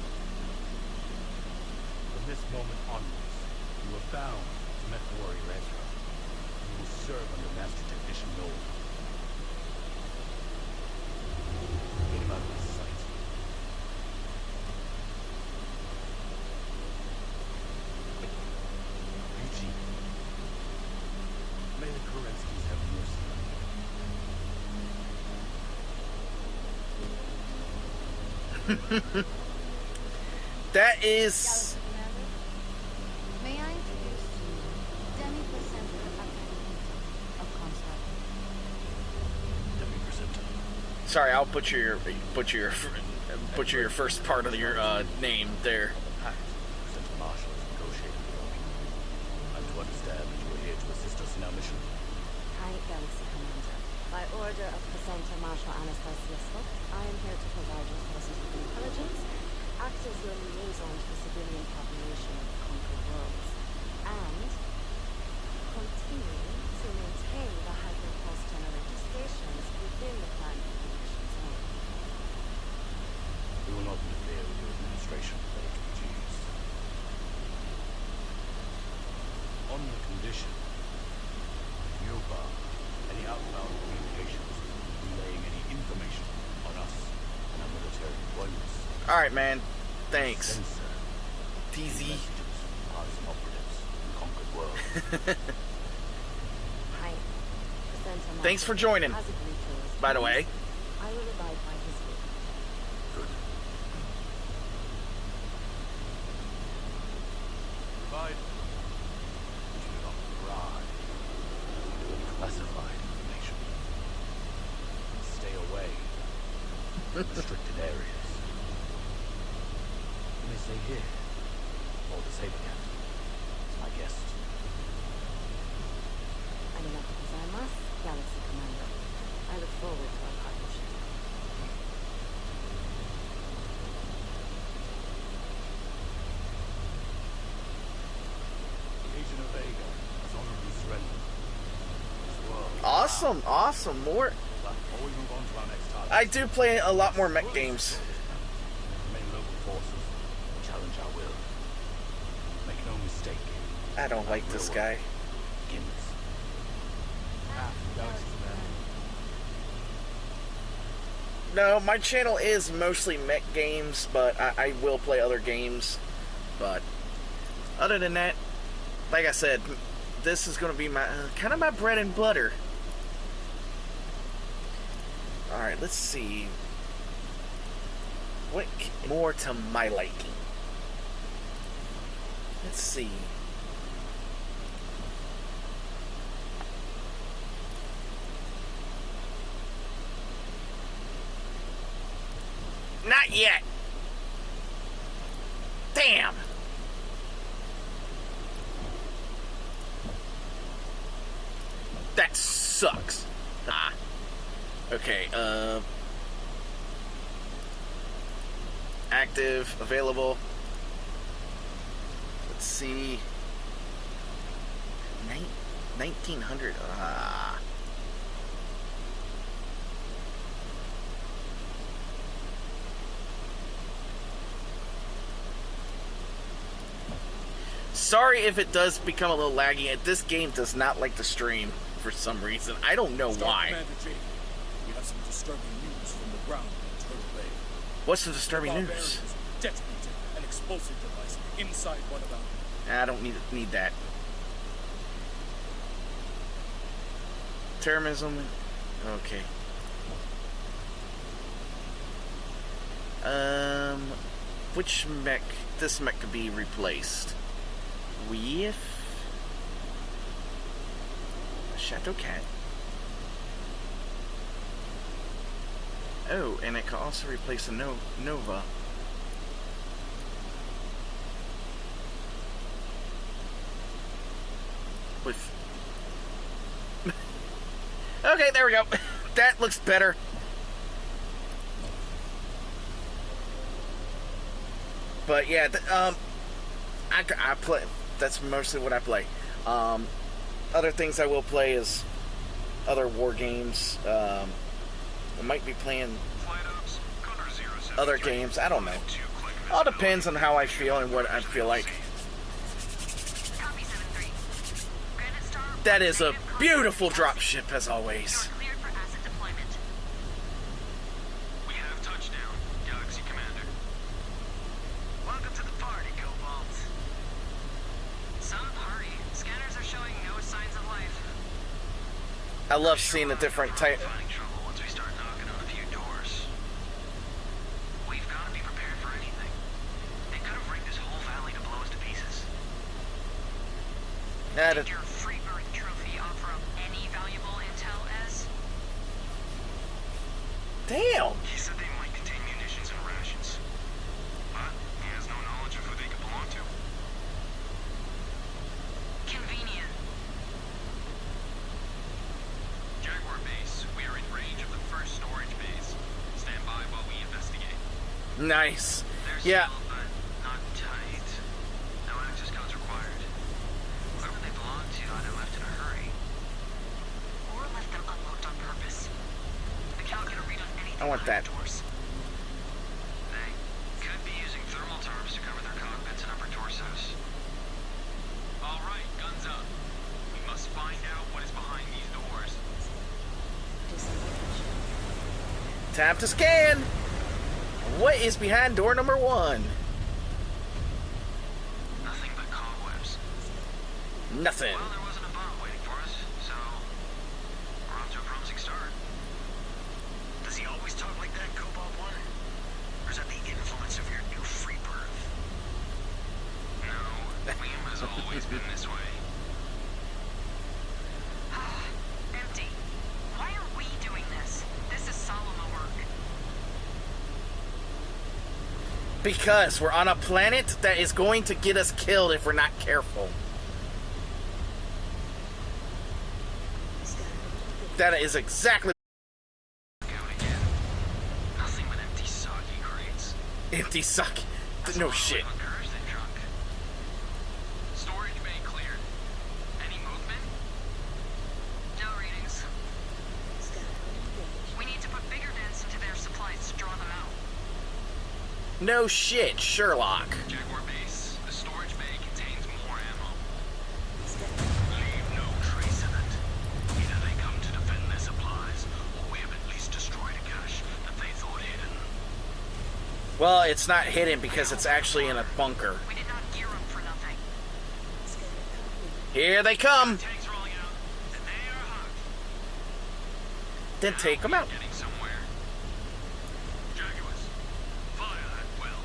[SPEAKER 8] From this moment onwards, you are bound to mechwarrior Ezra. You will serve under Master Technician Noel. Get him out of his sight. Yuji, may the Kerenskis have mercy on you.
[SPEAKER 1] That is...
[SPEAKER 7] Galaxy Commander, may I introduce to you Demi Placenta Academy of Comstock?
[SPEAKER 8] Demi Presenta.
[SPEAKER 1] Sorry, I'll butcher your first part of your name there.
[SPEAKER 8] Pact Presenta Marshal has negotiated with us. I'm to understand that you are here to assist us in our mission.
[SPEAKER 7] Hi, Galaxy Commander. By order of Presenter Marshal Anastasia Slok, I am here to provide your forces with intelligence, act as your liaison to the civilian population of the conquered worlds, and continue to maintain the hyperpulse generator stations within the planned population zone.
[SPEAKER 8] We will not interfere with your administration of the HPGs. On the condition, if you bar any outbound communications, relaying any information on us and our military deployments,
[SPEAKER 1] Alright, man. Thanks.
[SPEAKER 8] censor
[SPEAKER 1] TZ.
[SPEAKER 8] messages from partisan operatives in conquered worlds.
[SPEAKER 7] Hi, Presenter Marshal
[SPEAKER 1] Thanks for joining,
[SPEAKER 7] has agreed to his
[SPEAKER 1] by the way.
[SPEAKER 7] I will abide by his will.
[SPEAKER 8] Good.
[SPEAKER 9] Divide.
[SPEAKER 8] Do not pry into any classified information. Stay away from restricted areas. You may stay here, or the Saber Captain, as my guest.
[SPEAKER 7] Arigatou gozaimasu, Galaxy Commander. I look forward to our partnership.
[SPEAKER 1] Awesome, awesome. More.
[SPEAKER 8] But before we move on to our next target,
[SPEAKER 1] I do play a lot more mech games.
[SPEAKER 8] main local forces challenge our will. Make no mistake.
[SPEAKER 1] I don't like this guy.
[SPEAKER 8] Begins.
[SPEAKER 4] Half the galaxy's man.
[SPEAKER 1] No, my channel is mostly mech games, but I will play other games. But other than that, like I said, this is going to be my kind of my bread and butter. All right, let's see. What more to my liking? Let's see. Not yet. Damn. That sucks. Ah. Okay, active, available. Let's see. 1900. Ah. Sorry if it does become a little laggy. This game does not like to stream for some reason. I don't know why.
[SPEAKER 6] Commander Jake, we have some disturbing news from the ground in Turtle Bay.
[SPEAKER 1] What's the disturbing news?
[SPEAKER 6] Barbarians detonated an explosive device inside one of our...
[SPEAKER 1] I don't need that. Terrorism. Okay. Which mech? This mech could be replaced with a Shadow Cat. Oh, and it can also replace a Nova. With okay, there we go. That looks better. But yeah, I play. That's mostly what I play. Other things I will play is other war games. I might be playing other games. I don't know. All depends on how I feel and what I feel like.
[SPEAKER 2] Copy 7-3. Granite Star.
[SPEAKER 1] That is a beautiful dropship as always.
[SPEAKER 2] You're cleared for asset deployment.
[SPEAKER 3] We have touchdown, Galaxy Commander.
[SPEAKER 2] Welcome to the party, Cobalt. Some party. Scanners are showing no signs of life.
[SPEAKER 1] I love seeing the different type.
[SPEAKER 3] Finding trouble once we start knocking on a few doors. We've got to be prepared for anything. They could have rigged this whole valley to blow us to pieces.
[SPEAKER 1] That is,
[SPEAKER 2] Did your Freebird trophy offer up any valuable intel, Ez?
[SPEAKER 1] damn.
[SPEAKER 3] He said they might contain munitions and rations. But he has no knowledge of who they could belong to.
[SPEAKER 2] Convenient.
[SPEAKER 3] Jaguar Base, we are in range of the first storage base. Stand by while we investigate.
[SPEAKER 1] Nice.
[SPEAKER 3] They're
[SPEAKER 1] Yeah.
[SPEAKER 3] sealed, but not tight. No access codes required. Whoever they belong to either left in a hurry.
[SPEAKER 2] Or left them unlocked on purpose. I can't get a read on anything
[SPEAKER 1] I want
[SPEAKER 2] behind
[SPEAKER 1] that.
[SPEAKER 2] the doors.
[SPEAKER 3] They could be using thermal tarps to cover their cockpits and upper torsos. All right, guns up. We must find out what is behind these doors.
[SPEAKER 1] Time to scan. What is behind door number 1?
[SPEAKER 3] Nothing but cobwebs.
[SPEAKER 1] Nothing.
[SPEAKER 3] Well, there wasn't a bomb waiting for us, so we're off to a promising start. Does he always talk like that, Cobalt One? Or is that the influence of your new free birth? No, Liam has always been this way.
[SPEAKER 2] Empty. Why are we doing this? This is Solomon work.
[SPEAKER 1] Because we're on a planet that is going to get us killed if we're not careful. That is exactly
[SPEAKER 3] Out again. Nothing but empty soggy crates.
[SPEAKER 1] empty suck. No shit.
[SPEAKER 3] Bunkers and junk. Storage bay cleared. Any movement?
[SPEAKER 2] No readings.
[SPEAKER 1] No shit, Sherlock.
[SPEAKER 3] Jaguar base. The storage bay contains more ammo. Leave no trace of it. Either they come to defend their supplies, or we have at least destroyed a cache that they thought hidden.
[SPEAKER 1] Well, it's not hidden because it's actually in a bunker.
[SPEAKER 2] We did not gear them for nothing.
[SPEAKER 1] Here they come.
[SPEAKER 3] Tanks rolling out, and they are hot.
[SPEAKER 1] Then take them out.
[SPEAKER 3] Getting somewhere. Jaguars, fire at will.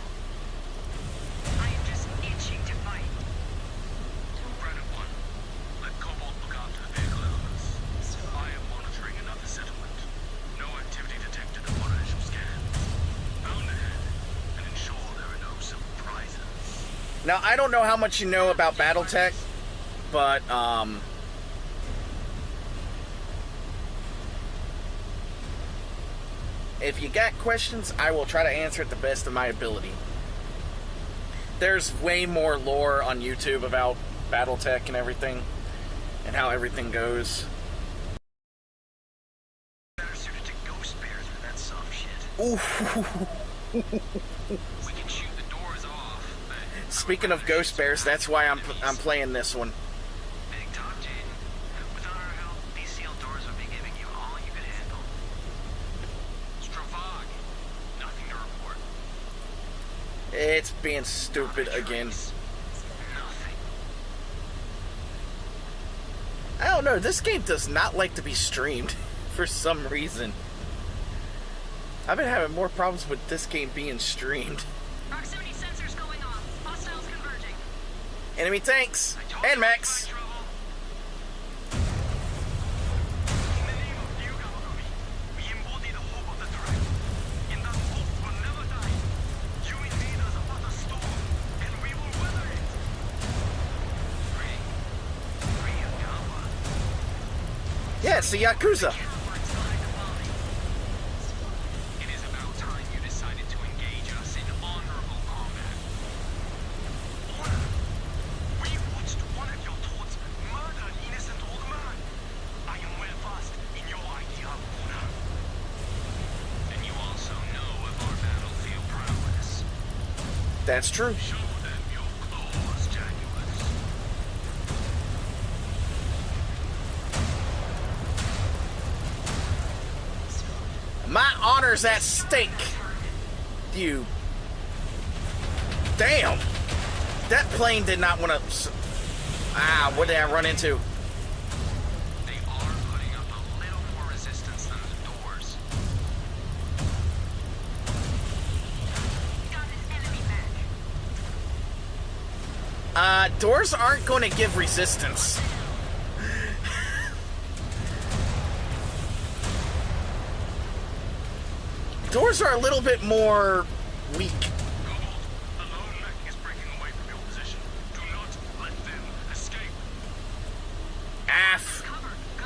[SPEAKER 2] I am just itching to fight.
[SPEAKER 3] Granite 1, let Cobalt look after the vehicle elements. I am monitoring another settlement. No activity detected upon initial scan. Bound ahead, and ensure there are no surprises.
[SPEAKER 1] Now, I don't know how much you know about Battletech, but, if you got questions, I will try to answer it the best of my ability. There's way more lore on YouTube about Battletech and everything, and how everything goes.
[SPEAKER 3] Better suited to ghost bears with that soft shit.
[SPEAKER 1] Ooh.
[SPEAKER 3] We can shoot the doors off, but
[SPEAKER 1] Speaking of Ghost Bears, that's why I'm playing this one.
[SPEAKER 3] Big talk, Jaden. Without our help, these sealed doors would be giving you all you could handle. Stravog, nothing to report.
[SPEAKER 1] It's being stupid again.
[SPEAKER 3] Nothing.
[SPEAKER 1] I don't know, this game does not like to be streamed for some reason. I've been having more problems with this game being streamed.
[SPEAKER 2] Proximity sensors going off. Hostiles converging.
[SPEAKER 1] Enemy tanks and mechs.
[SPEAKER 3] In the name of Ryugawagobi, we embody the hope of the tribe. And that hope will never die. You invade us about the storm, and we will weather it. Ryugawa.
[SPEAKER 1] Yeah, it's the Yakuza.
[SPEAKER 2] Cowards behind the bombing.
[SPEAKER 3] It is about time you decided to engage us in honorable combat. Honor? We watched one of your thoughts murder an innocent old man. I am well versed in your idea of honor. And you also know of our battlefield prowess.
[SPEAKER 1] That's true.
[SPEAKER 3] Show them your claws, Jaguars.
[SPEAKER 1] My honor's at stake. You. Damn. That plane did not want to. What did I run into?
[SPEAKER 3] They are putting up a little more resistance than the doors.
[SPEAKER 2] Got an enemy mech.
[SPEAKER 1] Doors aren't going to give resistance. Doors are a little bit more weak.
[SPEAKER 3] Cobalt, the lone mech is breaking away from your position. Do not let them escape.
[SPEAKER 1] Aff.
[SPEAKER 2] Cover. Go.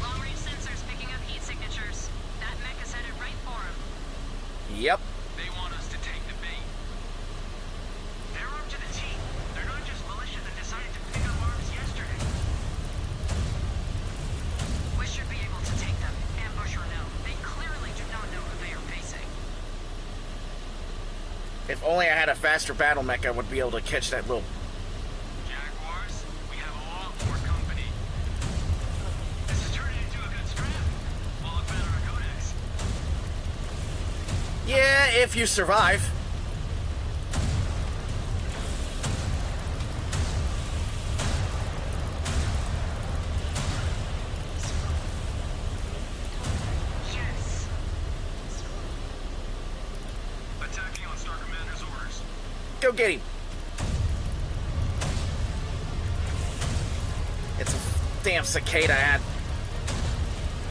[SPEAKER 2] Long-range sensors picking up heat signatures. That mech is headed right for him.
[SPEAKER 1] Yep.
[SPEAKER 3] They want us to take the bait. They're armed to the teeth. They're not just militia that decided to pick up arms yesterday.
[SPEAKER 2] We should be able to take them, ambush or no. They clearly do not know who they are facing.
[SPEAKER 1] If only I had a faster battle mech, I would be able to catch that little.
[SPEAKER 3] Jaguars, we have a lot more company. This is turning into a good strap. We'll look better at Codex.
[SPEAKER 1] Yeah, if you survive.
[SPEAKER 2] Yes.
[SPEAKER 3] Attacking on Star Commander's orders.
[SPEAKER 1] Go get him. It's a damn cicada ad.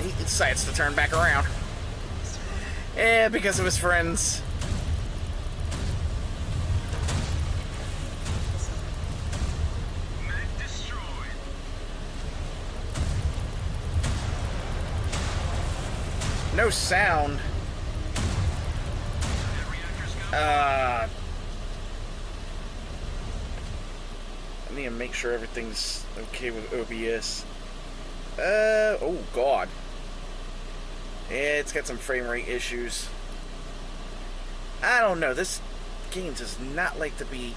[SPEAKER 1] He decides to turn back around. Because of his friends.
[SPEAKER 3] Mech destroyed.
[SPEAKER 1] No sound.
[SPEAKER 3] That reactor's go.
[SPEAKER 1] I need to make sure everything's okay with OBS. Oh god. It's got some frame rate issues. I don't know. This game does not like to be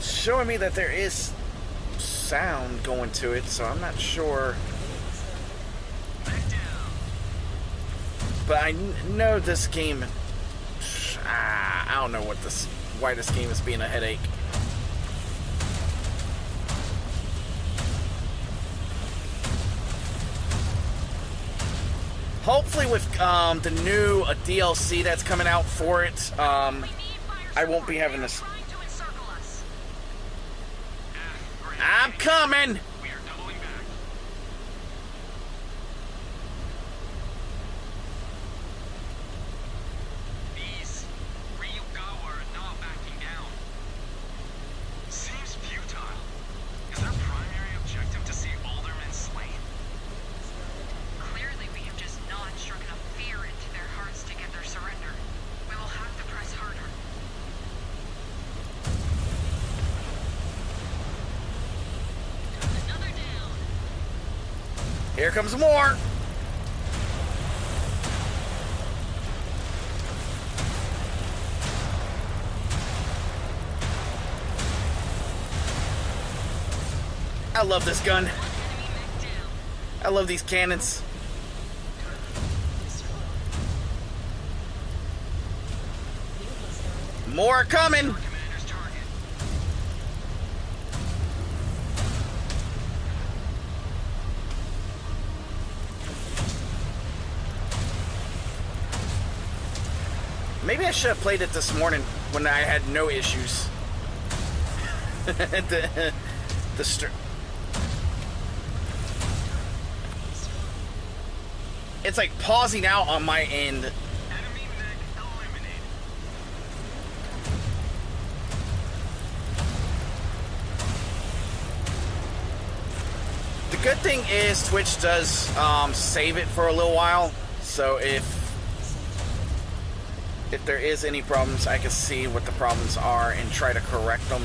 [SPEAKER 1] showing me that there is sound going to it, so I'm not sure. But I know this game. I don't know why this game is being a headache. Hopefully with the new DLC that's coming out for it, I won't be having this. I'm coming!
[SPEAKER 3] We are doubling back. These Ryugawa are not backing down. Seems futile. Is their primary objective to see aldermen slain?
[SPEAKER 2] Clearly, we have just not struck enough fear into their hearts to get their surrender. We will have to press harder. Another down.
[SPEAKER 1] Here comes more! I love this gun.
[SPEAKER 2] Enemy mech down.
[SPEAKER 1] I love these cannons. More coming!
[SPEAKER 3] Commander's target.
[SPEAKER 1] Maybe I should have played it this morning when I had no issues. It's like pausing out on my end.
[SPEAKER 3] Enemy mech eliminated.
[SPEAKER 1] The good thing is Twitch does save it for a little while, so if there is any problems, I can see what the problems are and try to correct them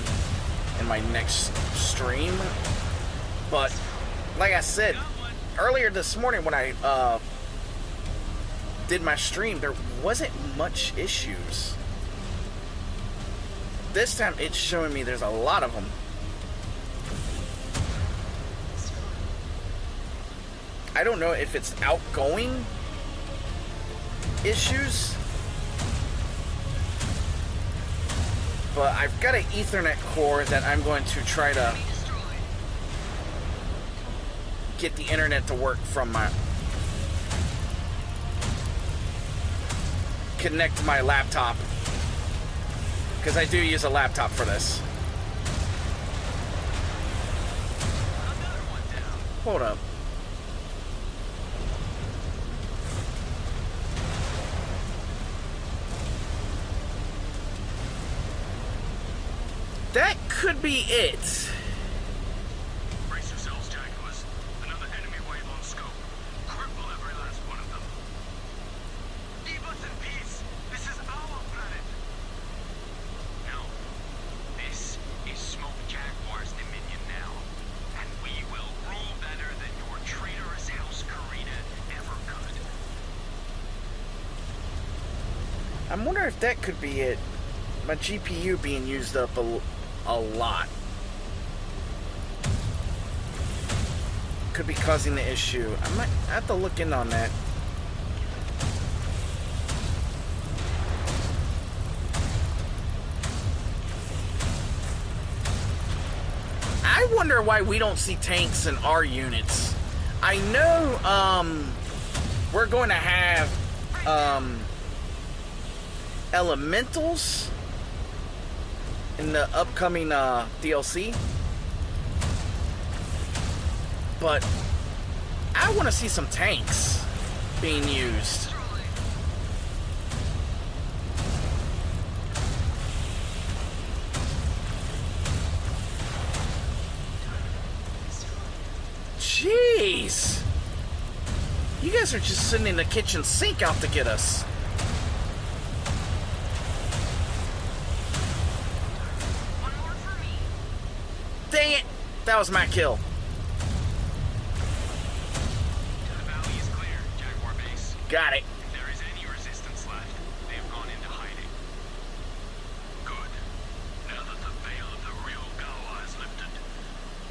[SPEAKER 1] in my next stream. But like I said earlier this morning when I did my stream, there wasn't much issues. This time it's showing me there's a lot of them. I don't know if it's outgoing issues, but I've got an Ethernet core that I'm going to try to get the internet to work from my connect to my laptop, because I do use a laptop for this. Hold up. That could be it.
[SPEAKER 3] Brace yourselves, Jaguars. Another enemy wave on scope. Cripple every last one of them. Leave us in peace. This is our planet. No. This is Smoke Jaguar's dominion now. And we will rule better than your traitorous House Karina ever could.
[SPEAKER 1] I'm wondering if that could be it. My GPU being used up a lot. Could be causing the issue. I might have to look in on that. I wonder why we don't see tanks in our units. I know we're going to have elementals in the upcoming DLC, but I want to see some tanks being used. Jeez, you guys are just sitting in the kitchen sink out to get us.
[SPEAKER 2] One more for me.
[SPEAKER 1] Dang it! That was my kill. Got it.
[SPEAKER 3] If there is any resistance left, they have gone into hiding. Good. Now that the veil of the real Gawa is lifted,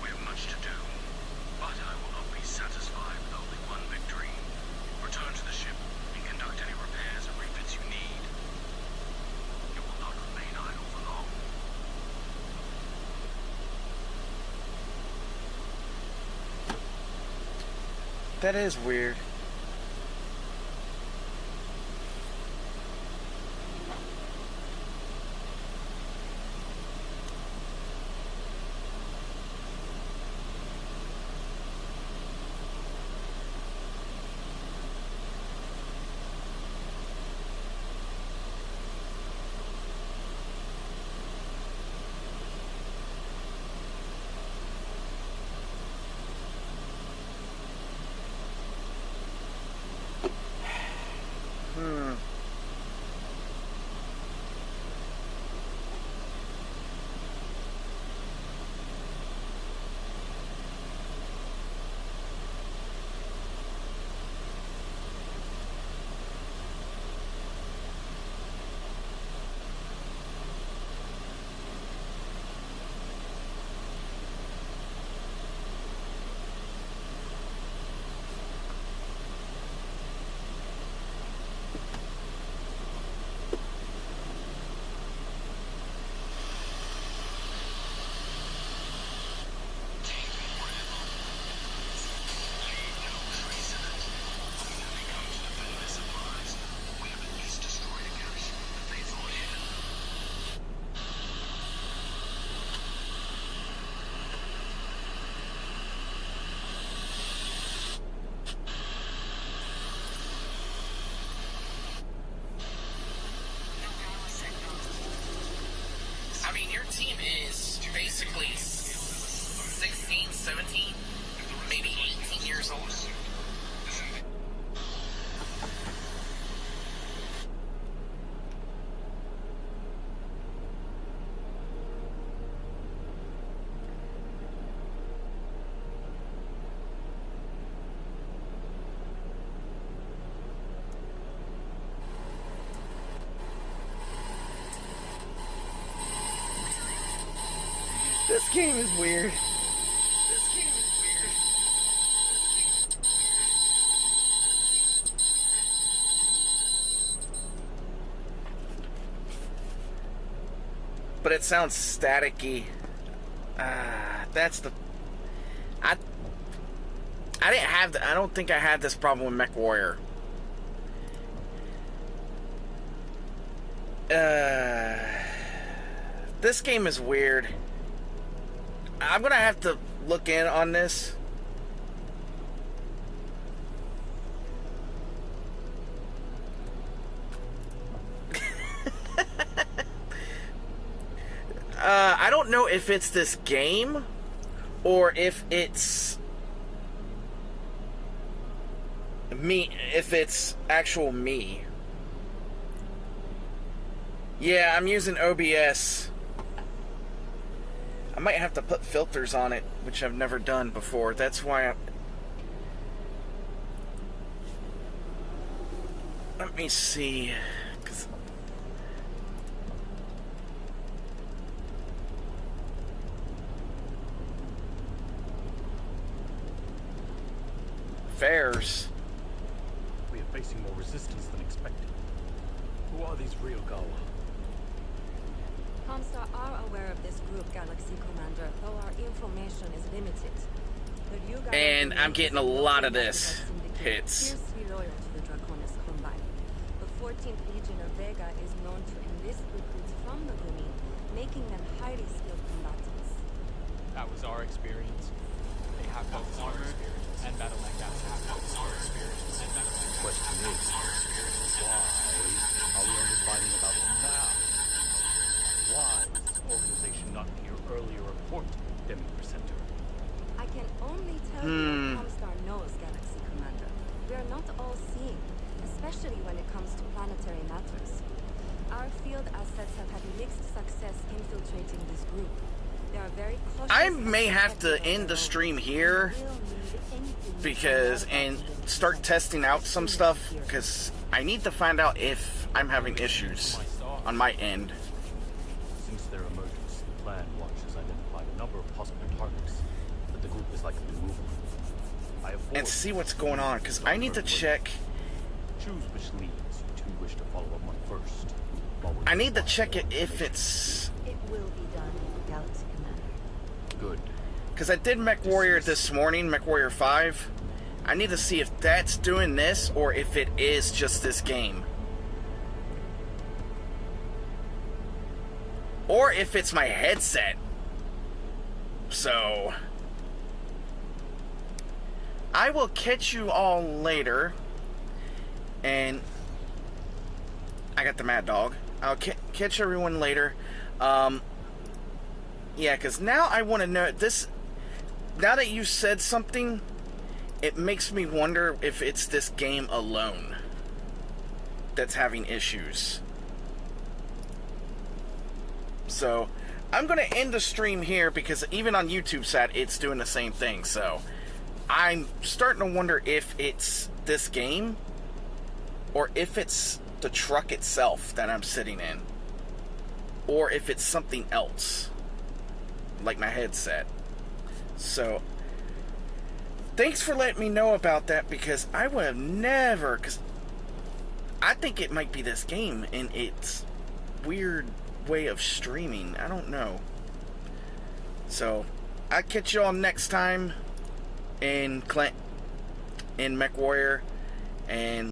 [SPEAKER 3] we have much to do. But I will not be satisfied with only one victory. Return to the ship and conduct any repairs and refits you need. You will not remain idle for long.
[SPEAKER 1] That is weird. I mean, your team is basically 16, 17, maybe 18 years old. This game is weird. This game is weird. But it sounds staticky. That's the... I didn't have I don't think I had this problem with mechwarrior. This game is weird. I'm gonna have to look in on this. I don't know if it's this game or if it's me, if it's actual me. Yeah, I'm using OBS. I might have to put filters on it, which I've never done before. That's why I'm... Let me see. 'Cause... Fairs.
[SPEAKER 8] We are facing more resistance than expected. Who are these real Gawa?
[SPEAKER 12] Comstar are aware of this group, Galaxy Commander, though our information is limited. The Ryuga
[SPEAKER 1] And I'm getting a lot of this hits.
[SPEAKER 12] Fiercely loyal to the Draconis Combine. The 14th Legion of Vega is known to enlist recruits from the Gumi, making them highly skilled combatants.
[SPEAKER 11] That was our experience. They have both armor and battle mech assets.
[SPEAKER 8] The question is, why are we only finding about them now? Why was this organization not in your earlier report, Demi Presenter?
[SPEAKER 12] I can only tell you what Comstar knows, Galaxy Commander. We are not all seeing, especially when it comes to planetary matters. Our field assets have had mixed success infiltrating this group. They are very cautious.
[SPEAKER 1] I may
[SPEAKER 12] and
[SPEAKER 1] have to
[SPEAKER 12] protective of
[SPEAKER 1] end the
[SPEAKER 12] their own.
[SPEAKER 1] stream here
[SPEAKER 12] You will need anything
[SPEAKER 1] because,
[SPEAKER 12] from
[SPEAKER 1] and
[SPEAKER 12] our government
[SPEAKER 1] start
[SPEAKER 12] to
[SPEAKER 1] testing out some stuff,
[SPEAKER 12] here.
[SPEAKER 1] because I need to find out if I'm having issues on my end.
[SPEAKER 8] Since their emergence, the Plan Watch has identified a number of possible targets, but the group is likely to move on. I have
[SPEAKER 1] And see what's going on, because I need to check.
[SPEAKER 8] Choose which leads you two wish to follow up on first.
[SPEAKER 1] I need to check it if it's...
[SPEAKER 12] It will be done, Galaxy Commander.
[SPEAKER 8] Good.
[SPEAKER 1] Because I did mechwarrior this morning, mechwarrior 5. I need to see if that's doing this, or if it is just this game. Or if it's my headset. So... I will catch you all later. And... I got the mad dog. I'll catch everyone later. Yeah, because now I want to know this. Now that you said something, it makes me wonder if it's this game alone that's having issues. So I'm going to end the stream here because even on YouTube side, it's doing the same thing. So I'm starting to wonder if it's this game or if it's the truck itself that I'm sitting in, or if it's something else, like my headset. So, thanks for letting me know about that, because I would have never, because I think it might be this game and its weird way of streaming. I don't know. So, I'll catch y'all next time in mechwarrior, and